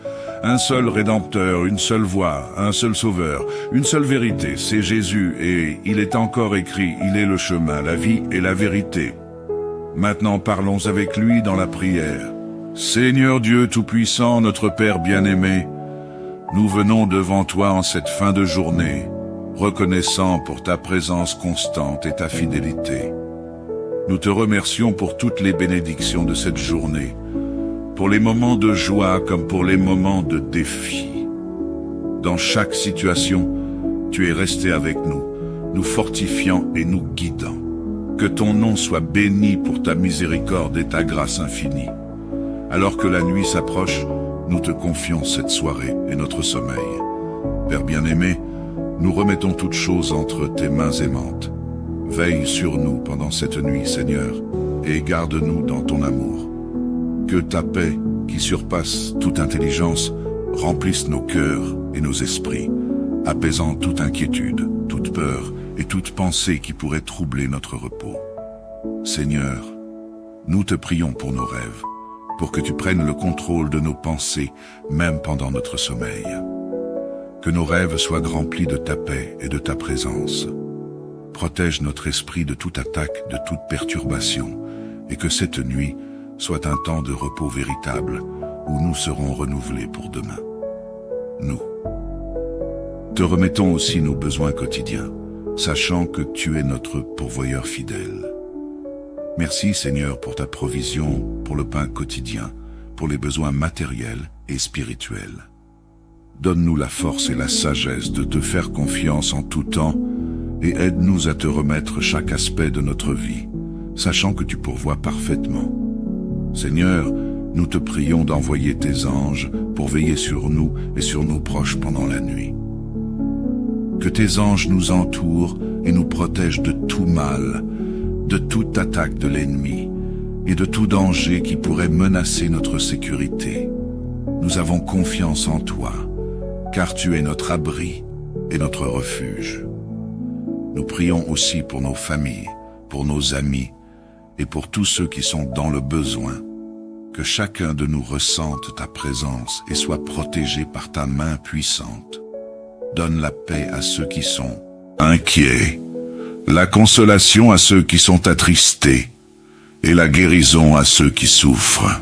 Un seul Rédempteur, une seule voie, un seul Sauveur, une seule vérité, c'est Jésus, et il est encore écrit, il est le chemin, la vie et la vérité. Maintenant parlons avec lui dans la prière. Seigneur Dieu Tout-Puissant, notre Père bien-aimé, nous venons devant toi en cette fin de journée, reconnaissant pour ta présence constante et ta fidélité. Nous te remercions pour toutes les bénédictions de cette journée, pour les moments de joie comme pour les moments de défi. Dans chaque situation, tu es resté avec nous, nous fortifiant et nous guidant. Que ton nom soit béni pour ta miséricorde et ta grâce infinie. Alors que la nuit s'approche, nous te confions cette soirée et notre sommeil. Père bien-aimé, nous remettons toutes choses entre tes mains aimantes. Veille sur nous pendant cette nuit, Seigneur, et garde-nous dans ton amour. Que ta paix, qui surpasse toute intelligence, remplisse nos cœurs et nos esprits, apaisant toute inquiétude, toute peur et toute pensée qui pourrait troubler notre repos. Seigneur, nous te prions pour nos rêves, pour que tu prennes le contrôle de nos pensées, même pendant notre sommeil. Que nos rêves soient remplis de ta paix et de ta présence. Protège notre esprit de toute attaque, de toute perturbation, et que cette nuit soit un temps de repos véritable, où nous serons renouvelés pour demain. Nous te remettons aussi nos besoins quotidiens, sachant que tu es notre pourvoyeur fidèle. Merci Seigneur pour ta provision, pour le pain quotidien, pour les besoins matériels et spirituels. Donne-nous la force et la sagesse de te faire confiance en tout temps et aide-nous à te remettre chaque aspect de notre vie, sachant que tu pourvois parfaitement. Seigneur, nous te prions d'envoyer tes anges pour veiller sur nous et sur nos proches pendant la nuit. Que tes anges nous entourent et nous protègent de tout mal, de toute attaque de l'ennemi et de tout danger qui pourrait menacer notre sécurité. Nous avons confiance en toi, car tu es notre abri et notre refuge. Nous prions aussi pour nos familles, pour nos amis et pour tous ceux qui sont dans le besoin. Que chacun de nous ressente ta présence et soit protégé par ta main puissante. Donne la paix à ceux qui sont inquiets, la consolation à ceux qui sont attristés, et la guérison à ceux qui souffrent.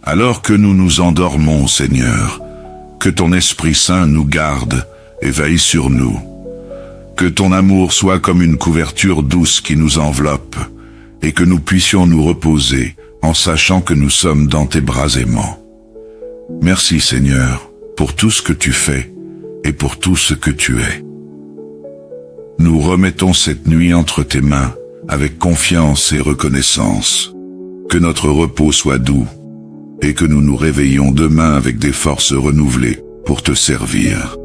Alors que nous nous endormons, Seigneur, que ton Esprit Saint nous garde et veille sur nous. Que ton amour soit comme une couverture douce qui nous enveloppe, et que nous puissions nous reposer en sachant que nous sommes dans tes bras aimants. Merci Seigneur, pour tout ce que tu fais, et pour tout ce que tu es. Nous remettons cette nuit entre tes mains, avec confiance et reconnaissance. Que notre repos soit doux, et que nous nous réveillons demain avec des forces renouvelées pour te servir.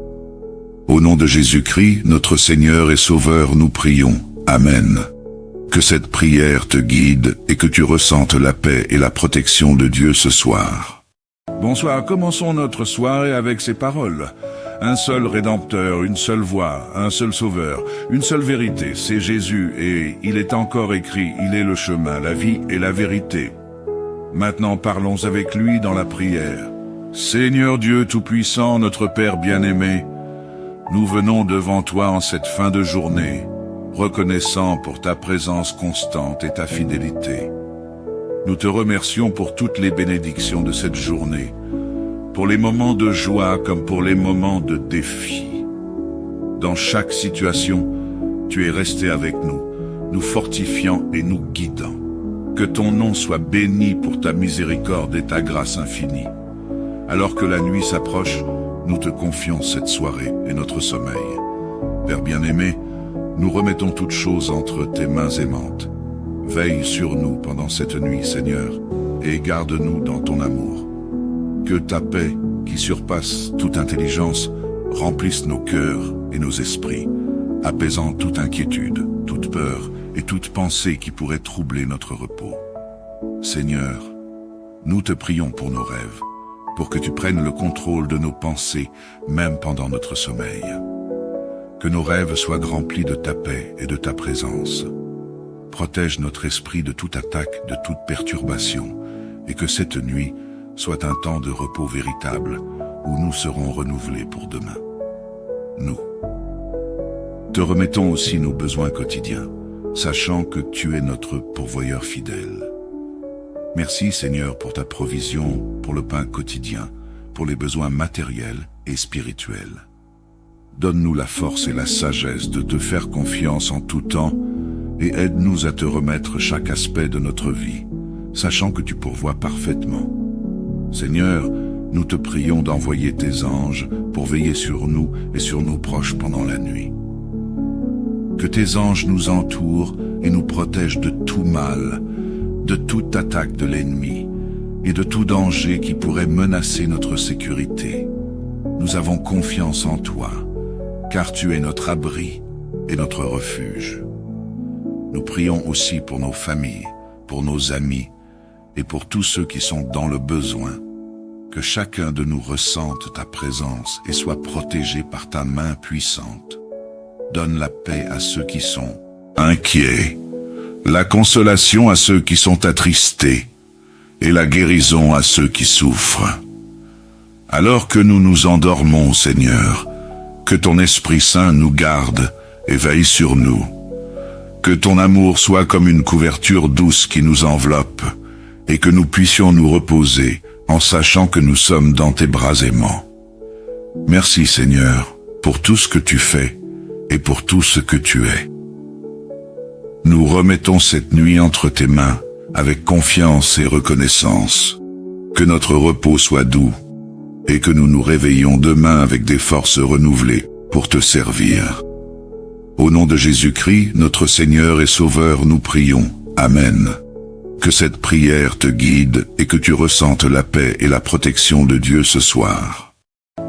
Au nom de Jésus-Christ, notre Seigneur et Sauveur, nous prions. Amen. Que cette prière te guide et que tu ressentes la paix et la protection de Dieu ce soir. Bonsoir, commençons notre soirée avec ces paroles. Un seul Rédempteur, une seule voie, un seul Sauveur, une seule vérité, c'est Jésus, et il est encore écrit, il est le chemin, la vie et la vérité. Maintenant parlons avec lui dans la prière. Seigneur Dieu Tout-Puissant, notre Père bien-aimé, nous venons devant toi en cette fin de journée, reconnaissant pour ta présence constante et ta fidélité. Nous te remercions pour toutes les bénédictions de cette journée, pour les moments de joie comme pour les moments de défi. Dans chaque situation, tu es resté avec nous, nous fortifiant et nous guidant. Que ton nom soit béni pour ta miséricorde et ta grâce infinie. Alors que la nuit s'approche, nous te confions cette soirée et notre sommeil. Père bien-aimé, nous remettons toutes choses entre tes mains aimantes. Veille sur nous pendant cette nuit, Seigneur, et garde-nous dans ton amour. Que ta paix, qui surpasse toute intelligence, remplisse nos cœurs et nos esprits, apaisant toute inquiétude, toute peur et toute pensée qui pourrait troubler notre repos. Seigneur, nous te prions pour nos rêves, pour que tu prennes le contrôle de nos pensées, même pendant notre sommeil. Que nos rêves soient remplis de ta paix et de ta présence. Protège notre esprit de toute attaque, de toute perturbation, et que cette nuit soit un temps de repos véritable, où nous serons renouvelés pour demain. Nous te remettons aussi nos besoins quotidiens, sachant que tu es notre pourvoyeur fidèle. Merci Seigneur pour ta provision, pour le pain quotidien, pour les besoins matériels et spirituels. Donne-nous la force et la sagesse de te faire confiance en tout temps et aide-nous à te remettre chaque aspect de notre vie, sachant que tu pourvois parfaitement. Seigneur, nous te prions d'envoyer tes anges pour veiller sur nous et sur nos proches pendant la nuit. Que tes anges nous entourent et nous protègent de tout mal, de toute attaque de l'ennemi et de tout danger qui pourrait menacer notre sécurité. Nous avons confiance en toi, car tu es notre abri et notre refuge. Nous prions aussi pour nos familles, pour nos amis et pour tous ceux qui sont dans le besoin. Que chacun de nous ressente ta présence et soit protégé par ta main puissante. Donne la paix à ceux qui sont inquiets, la consolation à ceux qui sont attristés et la guérison à ceux qui souffrent. Alors que nous nous endormons, Seigneur, que ton Esprit Saint nous garde et veille sur nous. Que ton amour soit comme une couverture douce qui nous enveloppe et que nous puissions nous reposer en sachant que nous sommes dans tes bras aimants. Merci Seigneur pour tout ce que tu fais et pour tout ce que tu es. Nous remettons cette nuit entre tes mains avec confiance et reconnaissance. Que notre repos soit doux et que nous nous réveillons demain avec des forces renouvelées pour te servir. Au nom de Jésus-Christ, notre Seigneur et Sauveur, nous prions. Amen. Que cette prière te guide et que tu ressentes la paix et la protection de Dieu ce soir.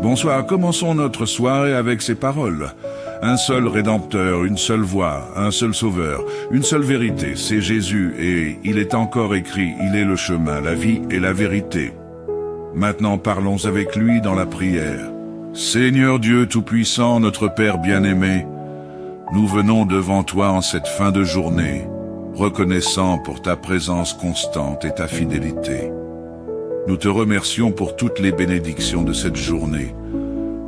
Bonsoir, commençons notre soirée avec ces paroles. Un seul Rédempteur, une seule voie, un seul Sauveur, une seule vérité, c'est Jésus, et il est encore écrit, il est le chemin, la vie et la vérité. Maintenant parlons avec lui dans la prière. Seigneur Dieu Tout-Puissant, notre Père bien-aimé, nous venons devant toi en cette fin de journée, reconnaissant pour ta présence constante et ta fidélité. Nous te remercions pour toutes les bénédictions de cette journée,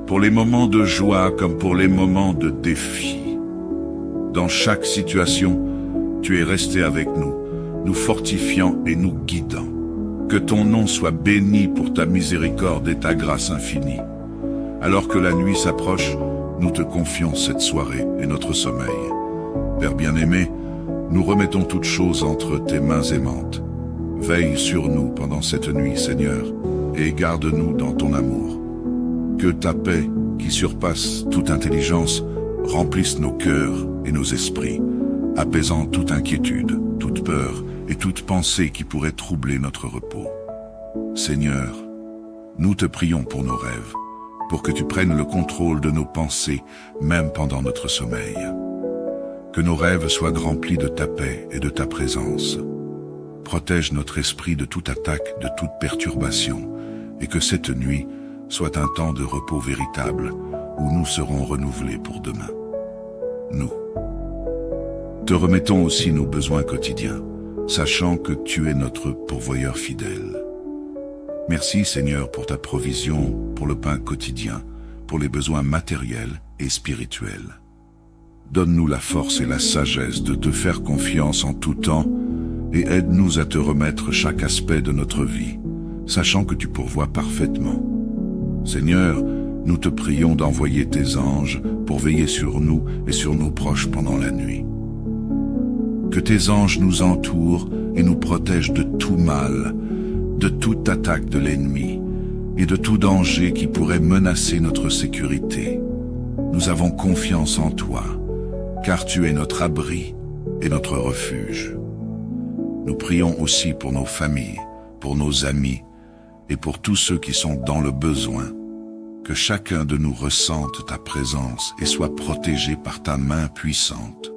pour les moments de joie comme pour les moments de défi. Dans chaque situation, tu es resté avec nous, nous fortifiant et nous guidant. Que ton nom soit béni pour ta miséricorde et ta grâce infinie. Alors que la nuit s'approche, nous te confions cette soirée et notre sommeil. Père bien-aimé, nous remettons toutes choses entre tes mains aimantes. Veille sur nous pendant cette nuit, Seigneur, et garde-nous dans ton amour. Que ta paix, qui surpasse toute intelligence, remplisse nos cœurs et nos esprits, apaisant toute inquiétude, toute peur et toute pensée qui pourrait troubler notre repos. Seigneur, nous te prions pour nos rêves, pour que tu prennes le contrôle de nos pensées, même pendant notre sommeil. Que nos rêves soient remplis de ta paix et de ta présence. Protège notre esprit de toute attaque, de toute perturbation, et que cette nuit soit un temps de repos véritable, où nous serons renouvelés pour demain. Nous te remettons aussi nos besoins quotidiens, sachant que tu es notre pourvoyeur fidèle. Merci Seigneur pour ta provision, pour le pain quotidien, pour les besoins matériels et spirituels. Donne-nous la force et la sagesse de te faire confiance en tout temps et aide-nous à te remettre chaque aspect de notre vie, sachant que tu pourvois parfaitement. Seigneur, nous te prions d'envoyer tes anges pour veiller sur nous et sur nos proches pendant la nuit. Que tes anges nous entourent et nous protègent de tout mal, de toute attaque de l'ennemi et de tout danger qui pourrait menacer notre sécurité. Nous avons confiance en toi, car tu es notre abri et notre refuge. Nous prions aussi pour nos familles, pour nos amis et pour tous ceux qui sont dans le besoin. Que chacun de nous ressente ta présence et soit protégé par ta main puissante.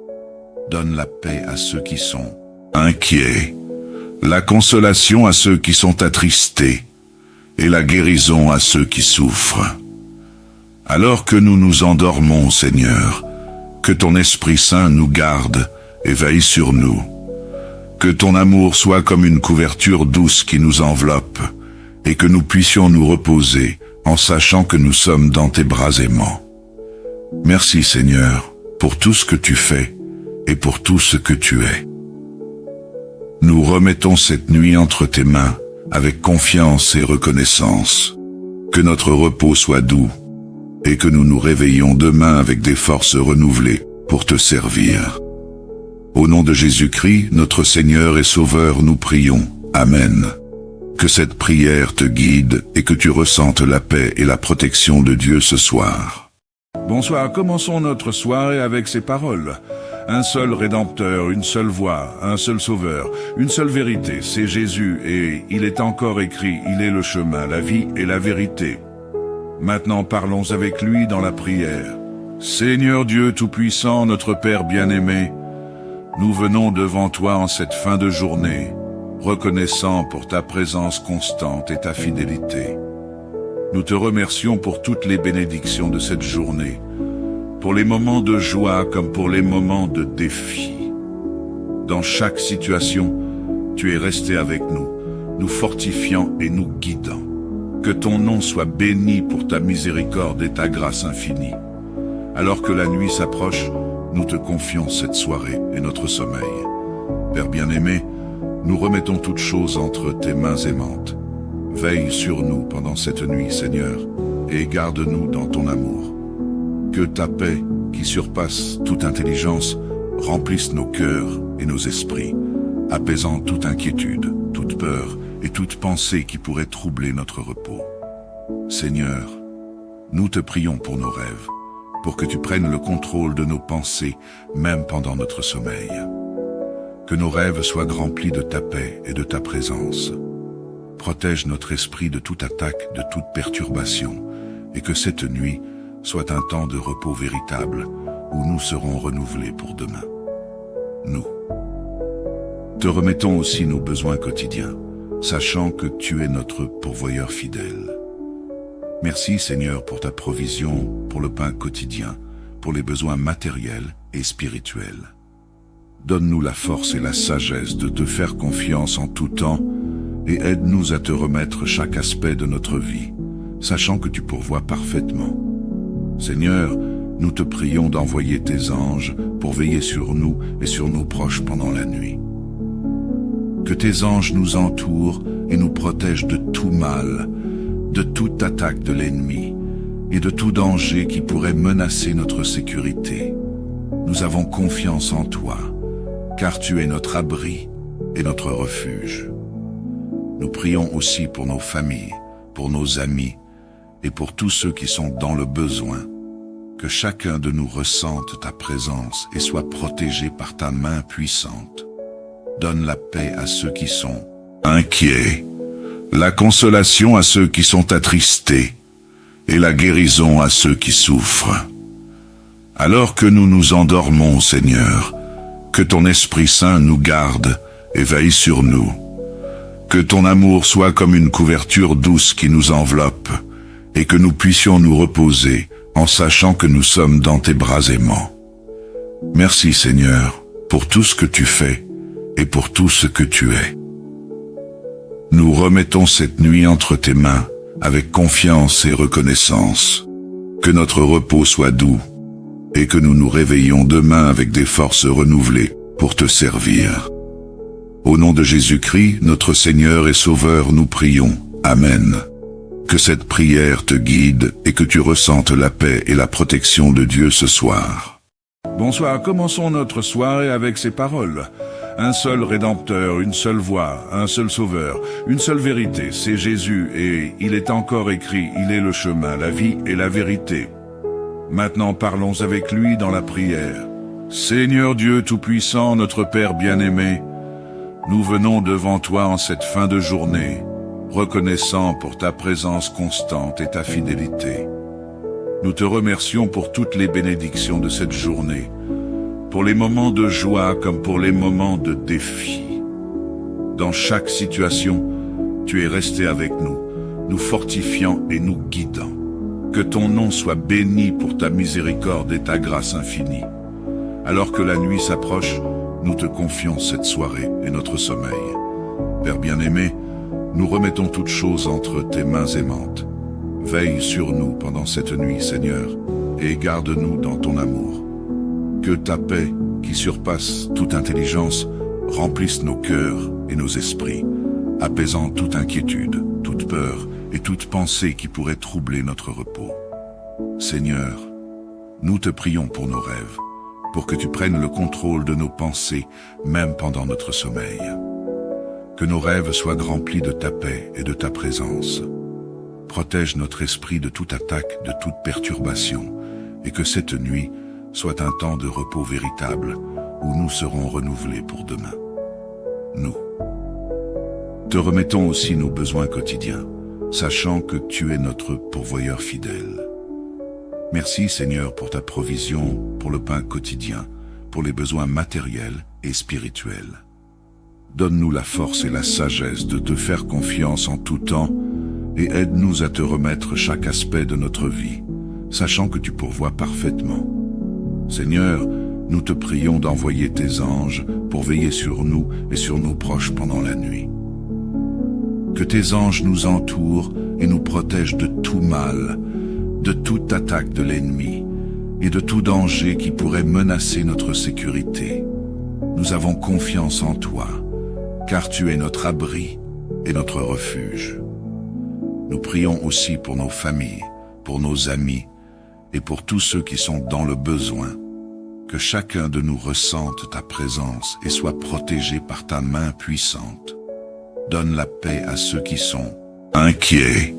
Donne la paix à ceux qui sont inquiets, la consolation à ceux qui sont attristés, et la guérison à ceux qui souffrent. Alors que nous nous endormons, Seigneur, que ton Esprit Saint nous garde et veille sur nous. Que ton amour soit comme une couverture douce qui nous enveloppe, et que nous puissions nous reposer en sachant que nous sommes dans tes bras aimants. Merci Seigneur, pour tout ce que tu fais et pour tout ce que tu es. Nous remettons cette nuit entre tes mains avec confiance et reconnaissance. Que notre repos soit doux et que nous nous réveillons demain avec des forces renouvelées pour te servir. Au nom de Jésus-Christ, notre Seigneur et Sauveur, nous prions. Amen. Que cette prière te guide et que tu ressentes la paix et la protection de Dieu ce soir. Bonsoir, commençons notre soirée avec ces paroles. Un seul Rédempteur, une seule voie, un seul Sauveur, une seule vérité, c'est Jésus, et il est encore écrit, il est le chemin, la vie et la vérité. Maintenant parlons avec lui dans la prière. Seigneur Dieu Tout-Puissant, notre Père bien-aimé, nous venons devant toi en cette fin de journée, reconnaissant pour ta présence constante et ta fidélité. Nous te remercions pour toutes les bénédictions de cette journée, pour les moments de joie comme pour les moments de défi. Dans chaque situation, tu es resté avec nous, nous fortifiant et nous guidant. Que ton nom soit béni pour ta miséricorde et ta grâce infinie. Alors que la nuit s'approche, nous te confions cette soirée et notre sommeil. Père bien-aimé, nous remettons toutes choses entre tes mains aimantes. Veille sur nous pendant cette nuit, Seigneur, et garde-nous dans ton amour. Que ta paix, qui surpasse toute intelligence, remplisse nos cœurs et nos esprits, apaisant toute inquiétude, toute peur et toute pensée qui pourrait troubler notre repos. Seigneur, nous te prions pour nos rêves, pour que tu prennes le contrôle de nos pensées, même pendant notre sommeil. Que nos rêves soient remplis de ta paix et de ta présence. Protège notre esprit de toute attaque, de toute perturbation, et que cette nuit soit un temps de repos véritable, où nous serons renouvelés pour demain. Nous te remettons aussi nos besoins quotidiens, sachant que tu es notre pourvoyeur fidèle. Merci Seigneur pour ta provision, pour le pain quotidien, pour les besoins matériels et spirituels. Donne-nous la force et la sagesse de te faire confiance en tout temps et aide-nous à te remettre chaque aspect de notre vie, sachant que tu pourvois parfaitement. Seigneur, nous te prions d'envoyer tes anges pour veiller sur nous et sur nos proches pendant la nuit. Que tes anges nous entourent et nous protègent de tout mal, de toute attaque de l'ennemi et de tout danger qui pourrait menacer notre sécurité. Nous avons confiance en toi, car tu es notre abri et notre refuge. Nous prions aussi pour nos familles, pour nos amis et pour tous ceux qui sont dans le besoin. Que chacun de nous ressente ta présence et soit protégé par ta main puissante. Donne la paix à ceux qui sont inquiets, la consolation à ceux qui sont attristés, et la guérison à ceux qui souffrent. Alors que nous nous endormons, Seigneur, que ton Esprit Saint nous garde et veille sur nous. Que ton amour soit comme une couverture douce qui nous enveloppe, et que nous puissions nous reposer en sachant que nous sommes dans tes bras aimants. Merci Seigneur, pour tout ce que tu fais et pour tout ce que tu es. Nous remettons cette nuit entre tes mains avec confiance et reconnaissance. Que notre repos soit doux et que nous nous réveillons demain avec des forces renouvelées pour te servir. Au nom de Jésus-Christ, notre Seigneur et Sauveur, nous prions. Amen. Que cette prière te guide et que tu ressentes la paix et la protection de Dieu ce soir. Bonsoir, commençons notre soirée avec ces paroles. un seul Rédempteur, une seule voie, un seul Sauveur, une seule vérité, c'est Jésus, et il est encore écrit, il est le chemin, la vie et la vérité. Maintenant parlons avec lui dans la prière. Seigneur Dieu Tout-Puissant, notre Père bien-aimé, nous venons devant toi en cette fin de journée, reconnaissant pour ta présence constante et ta fidélité. Nous te remercions pour toutes les bénédictions de cette journée, pour les moments de joie comme pour les moments de défi. Dans chaque situation, tu es resté avec nous, nous fortifiant et nous guidant. Que ton nom soit béni pour ta miséricorde et ta grâce infinie. Alors que la nuit s'approche, nous te confions cette soirée et notre sommeil. Père bien-aimé, nous remettons toutes choses entre tes mains aimantes. Veille sur nous pendant cette nuit, Seigneur, et garde-nous dans ton amour. Que ta paix, qui surpasse toute intelligence, remplisse nos cœurs et nos esprits, apaisant toute inquiétude, toute peur et toute pensée qui pourrait troubler notre repos. Seigneur, nous te prions pour nos rêves, pour que tu prennes le contrôle de nos pensées, même pendant notre sommeil. Que nos rêves soient remplis de ta paix et de ta présence. Protège notre esprit de toute attaque, de toute perturbation, et que cette nuit soit un temps de repos véritable, où nous serons renouvelés pour demain. Nous te remettons aussi nos besoins quotidiens, sachant que tu es notre pourvoyeur fidèle. Merci Seigneur pour ta provision, pour le pain quotidien, pour les besoins matériels et spirituels. Donne-nous la force et la sagesse de te faire confiance en tout temps et aide-nous à te remettre chaque aspect de notre vie, sachant que tu pourvois parfaitement. Seigneur, nous te prions d'envoyer tes anges pour veiller sur nous et sur nos proches pendant la nuit. Que tes anges nous entourent et nous protègent de tout mal, de toute attaque de l'ennemi et de tout danger qui pourrait menacer notre sécurité. Nous avons confiance en toi, car tu es notre abri et notre refuge. Nous prions aussi pour nos familles, pour nos amis et pour tous ceux qui sont dans le besoin. Que chacun de nous ressente ta présence et soit protégé par ta main puissante. Donne la paix à ceux qui sont inquiets,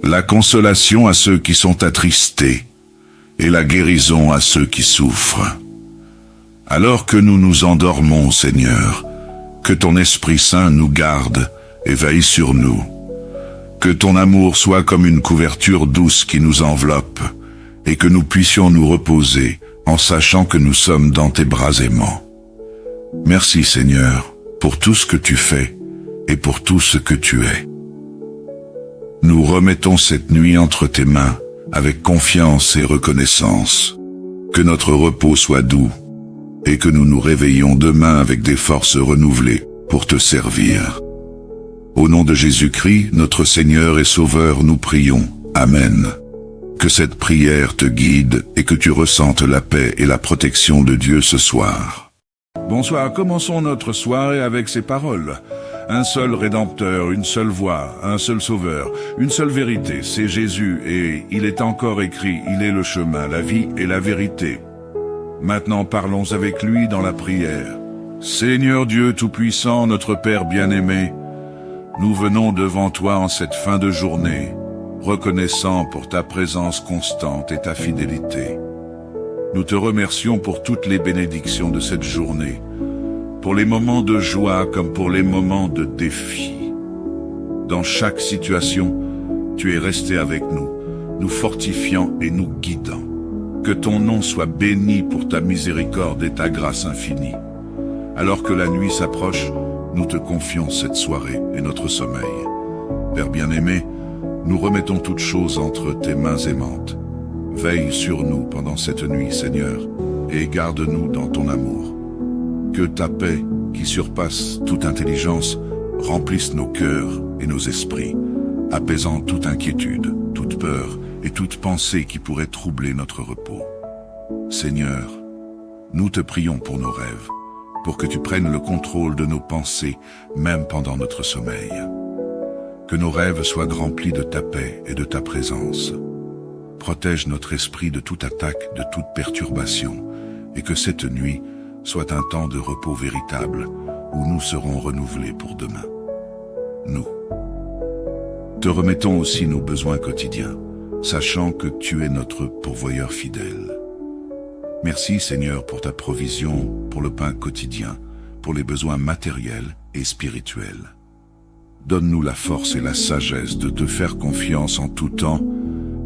la consolation à ceux qui sont attristés et la guérison à ceux qui souffrent. Alors que nous nous endormons, Seigneur, que ton Esprit Saint nous garde et veille sur nous. Que ton amour soit comme une couverture douce qui nous enveloppe et que nous puissions nous reposer en sachant que nous sommes dans tes bras aimants. Merci Seigneur pour tout ce que tu fais et pour tout ce que tu es. Nous remettons cette nuit entre tes mains avec confiance et reconnaissance. Que notre repos soit doux et que nous nous réveillons demain avec des forces renouvelées pour te servir. Au nom de Jésus-Christ, notre Seigneur et Sauveur, nous prions. Amen. Que cette prière te guide et que tu ressentes la paix et la protection de Dieu ce soir. Bonsoir, commençons notre soirée avec ces paroles. Un seul Rédempteur, une seule voie, un seul Sauveur, une seule vérité, c'est Jésus, et il est encore écrit, il est le chemin, la vie et la vérité. Maintenant parlons avec lui dans la prière. Seigneur Dieu Tout-Puissant, notre Père bien-aimé, nous venons devant toi en cette fin de journée, reconnaissant pour ta présence constante et ta fidélité. Nous te remercions pour toutes les bénédictions de cette journée, pour les moments de joie comme pour les moments de défi. Dans chaque situation, tu es resté avec nous, nous fortifiant et nous guidant. Que ton nom soit béni pour ta miséricorde et ta grâce infinie. Alors que la nuit s'approche, nous te confions cette soirée et notre sommeil. Père bien-aimé, nous remettons toutes choses entre tes mains aimantes. Veille sur nous pendant cette nuit, Seigneur, et garde-nous dans ton amour. Que ta paix, qui surpasse toute intelligence, remplisse nos cœurs et nos esprits, apaisant toute inquiétude, toute peur et toute pensée qui pourrait troubler notre repos. Seigneur, nous te prions pour nos rêves, pour que tu prennes le contrôle de nos pensées, même pendant notre sommeil. Que nos rêves soient remplis de ta paix et de ta présence. Protège notre esprit de toute attaque, de toute perturbation, et que cette nuit soit un temps de repos véritable, où nous serons renouvelés pour demain. Nous te remettons aussi nos besoins quotidiens, sachant que tu es notre pourvoyeur fidèle. Merci Seigneur pour ta provision, pour le pain quotidien, pour les besoins matériels et spirituels. Donne-nous la force et la sagesse de te faire confiance en tout temps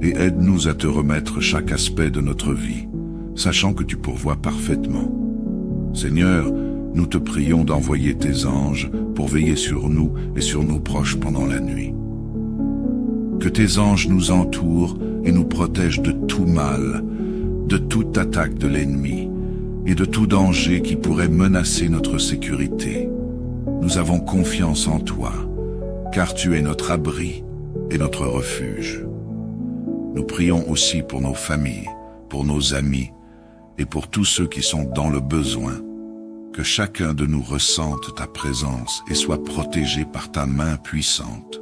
et aide-nous à te remettre chaque aspect de notre vie, sachant que tu pourvois parfaitement. Seigneur, nous te prions d'envoyer tes anges pour veiller sur nous et sur nos proches pendant la nuit. Que tes anges nous entourent et nous protègent de tout mal, de toute attaque de l'ennemi et de tout danger qui pourrait menacer notre sécurité. Nous avons confiance en toi, car tu es notre abri et notre refuge. Nous prions aussi pour nos familles, pour nos amis et pour tous ceux qui sont dans le besoin. Que chacun de nous ressente ta présence et soit protégé par ta main puissante.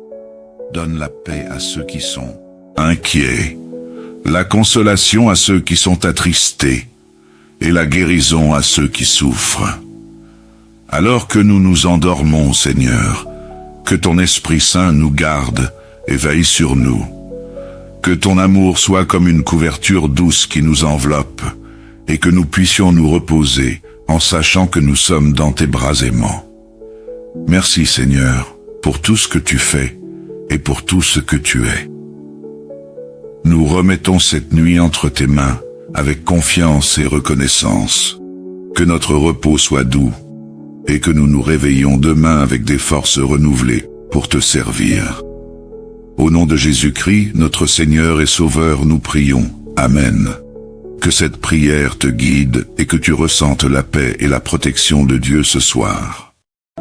Donne la paix à ceux qui sont inquiets, la consolation à ceux qui sont attristés et la guérison à ceux qui souffrent. Alors que nous nous endormons, Seigneur, que ton Esprit Saint nous garde et veille sur nous. Que ton amour soit comme une couverture douce qui nous enveloppe et que nous puissions nous reposer en sachant que nous sommes dans tes bras aimants. Merci Seigneur pour tout ce que tu fais et pour tout ce que tu es. Nous remettons cette nuit entre tes mains avec confiance et reconnaissance. Que notre repos soit doux et que nous nous réveillons demain avec des forces renouvelées pour te servir. Au nom de Jésus-Christ, notre Seigneur et Sauveur, nous prions. Amen. Que cette prière te guide et que tu ressentes la paix et la protection de Dieu ce soir.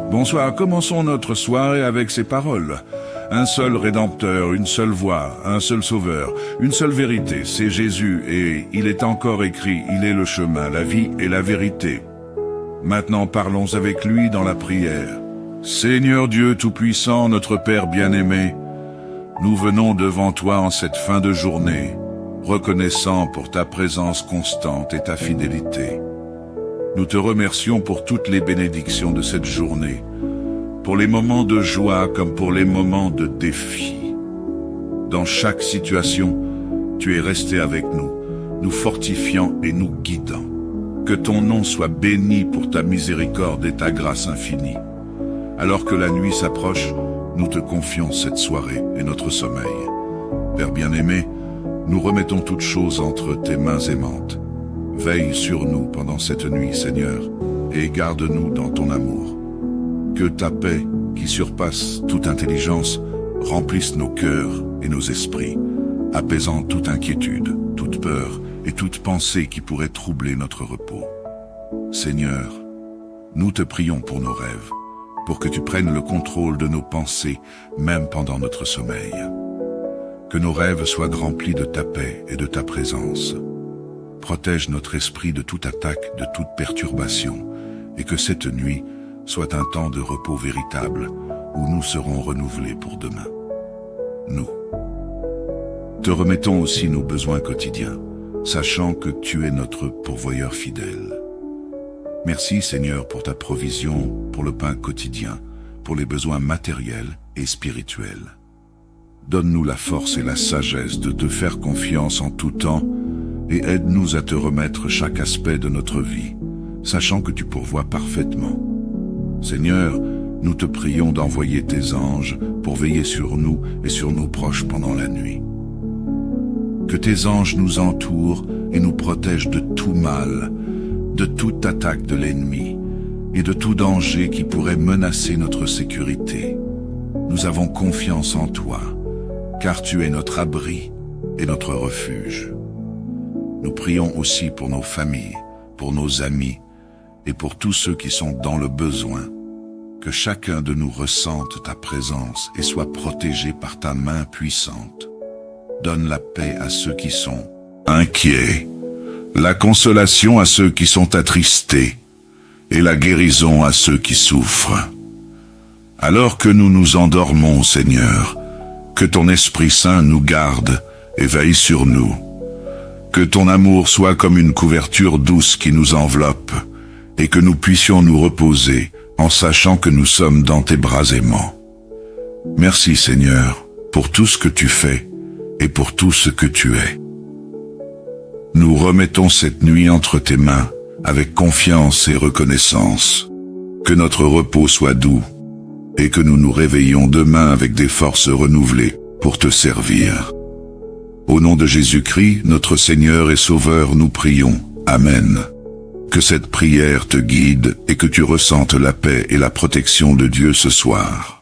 Bonsoir, commençons notre soirée avec ces paroles. Un seul Rédempteur, une seule voie, un seul Sauveur, une seule vérité, c'est Jésus, et il est encore écrit, il est le chemin, la vie et la vérité. Maintenant parlons avec lui dans la prière. Seigneur Dieu Tout-Puissant, notre Père bien-aimé, nous venons devant toi en cette fin de journée, reconnaissant pour ta présence constante et ta fidélité. Nous te remercions pour toutes les bénédictions de cette journée, pour les moments de joie comme pour les moments de défi. Dans chaque situation, tu es resté avec nous, nous fortifiant et nous guidant. Que ton nom soit béni pour ta miséricorde et ta grâce infinie. Alors que la nuit s'approche, nous te confions cette soirée et notre sommeil. Père bien-aimé, nous remettons toutes choses entre tes mains aimantes. Veille sur nous pendant cette nuit, Seigneur, et garde-nous dans ton amour. Que ta paix, qui surpasse toute intelligence, remplisse nos cœurs et nos esprits, apaisant toute inquiétude, toute peur et toute pensée qui pourrait troubler notre repos. Seigneur, nous te prions pour nos rêves, pour que tu prennes le contrôle de nos pensées, même pendant notre sommeil. Que nos rêves soient remplis de ta paix et de ta présence. Protège notre esprit de toute attaque, de toute perturbation, et que cette nuit soit un temps de repos véritable, où nous serons renouvelés pour demain. Nous te remettons aussi nos besoins quotidiens, sachant que tu es notre pourvoyeur fidèle. Merci Seigneur pour ta provision, pour le pain quotidien, pour les besoins matériels et spirituels. Donne-nous la force et la sagesse de te faire confiance en tout temps et aide-nous à te remettre chaque aspect de notre vie, sachant que tu pourvois parfaitement. Seigneur, nous te prions d'envoyer tes anges pour veiller sur nous et sur nos proches pendant la nuit. Que tes anges nous entourent et nous protègent de tout mal, de toute attaque de l'ennemi et de tout danger qui pourrait menacer notre sécurité. Nous avons confiance en toi, car tu es notre abri et notre refuge. Nous prions aussi pour nos familles, pour nos amis et pour tous ceux qui sont dans le besoin. Que chacun de nous ressente ta présence et soit protégé par ta main puissante. Donne la paix à ceux qui sont inquiets, la consolation à ceux qui sont attristés et la guérison à ceux qui souffrent. Alors que nous nous endormons, Seigneur, que ton Esprit Saint nous garde et veille sur nous. Que ton amour soit comme une couverture douce qui nous enveloppe et que nous puissions nous reposer en sachant que nous sommes dans tes bras aimants. Merci Seigneur, pour tout ce que tu fais et pour tout ce que tu es. Nous remettons cette nuit entre tes mains avec confiance et reconnaissance. Que notre repos soit doux et que nous nous réveillons demain avec des forces renouvelées pour te servir. Au nom de Jésus-Christ, notre Seigneur et Sauveur, nous prions. Amen. Que cette prière te guide et que tu ressentes la paix et la protection de Dieu ce soir.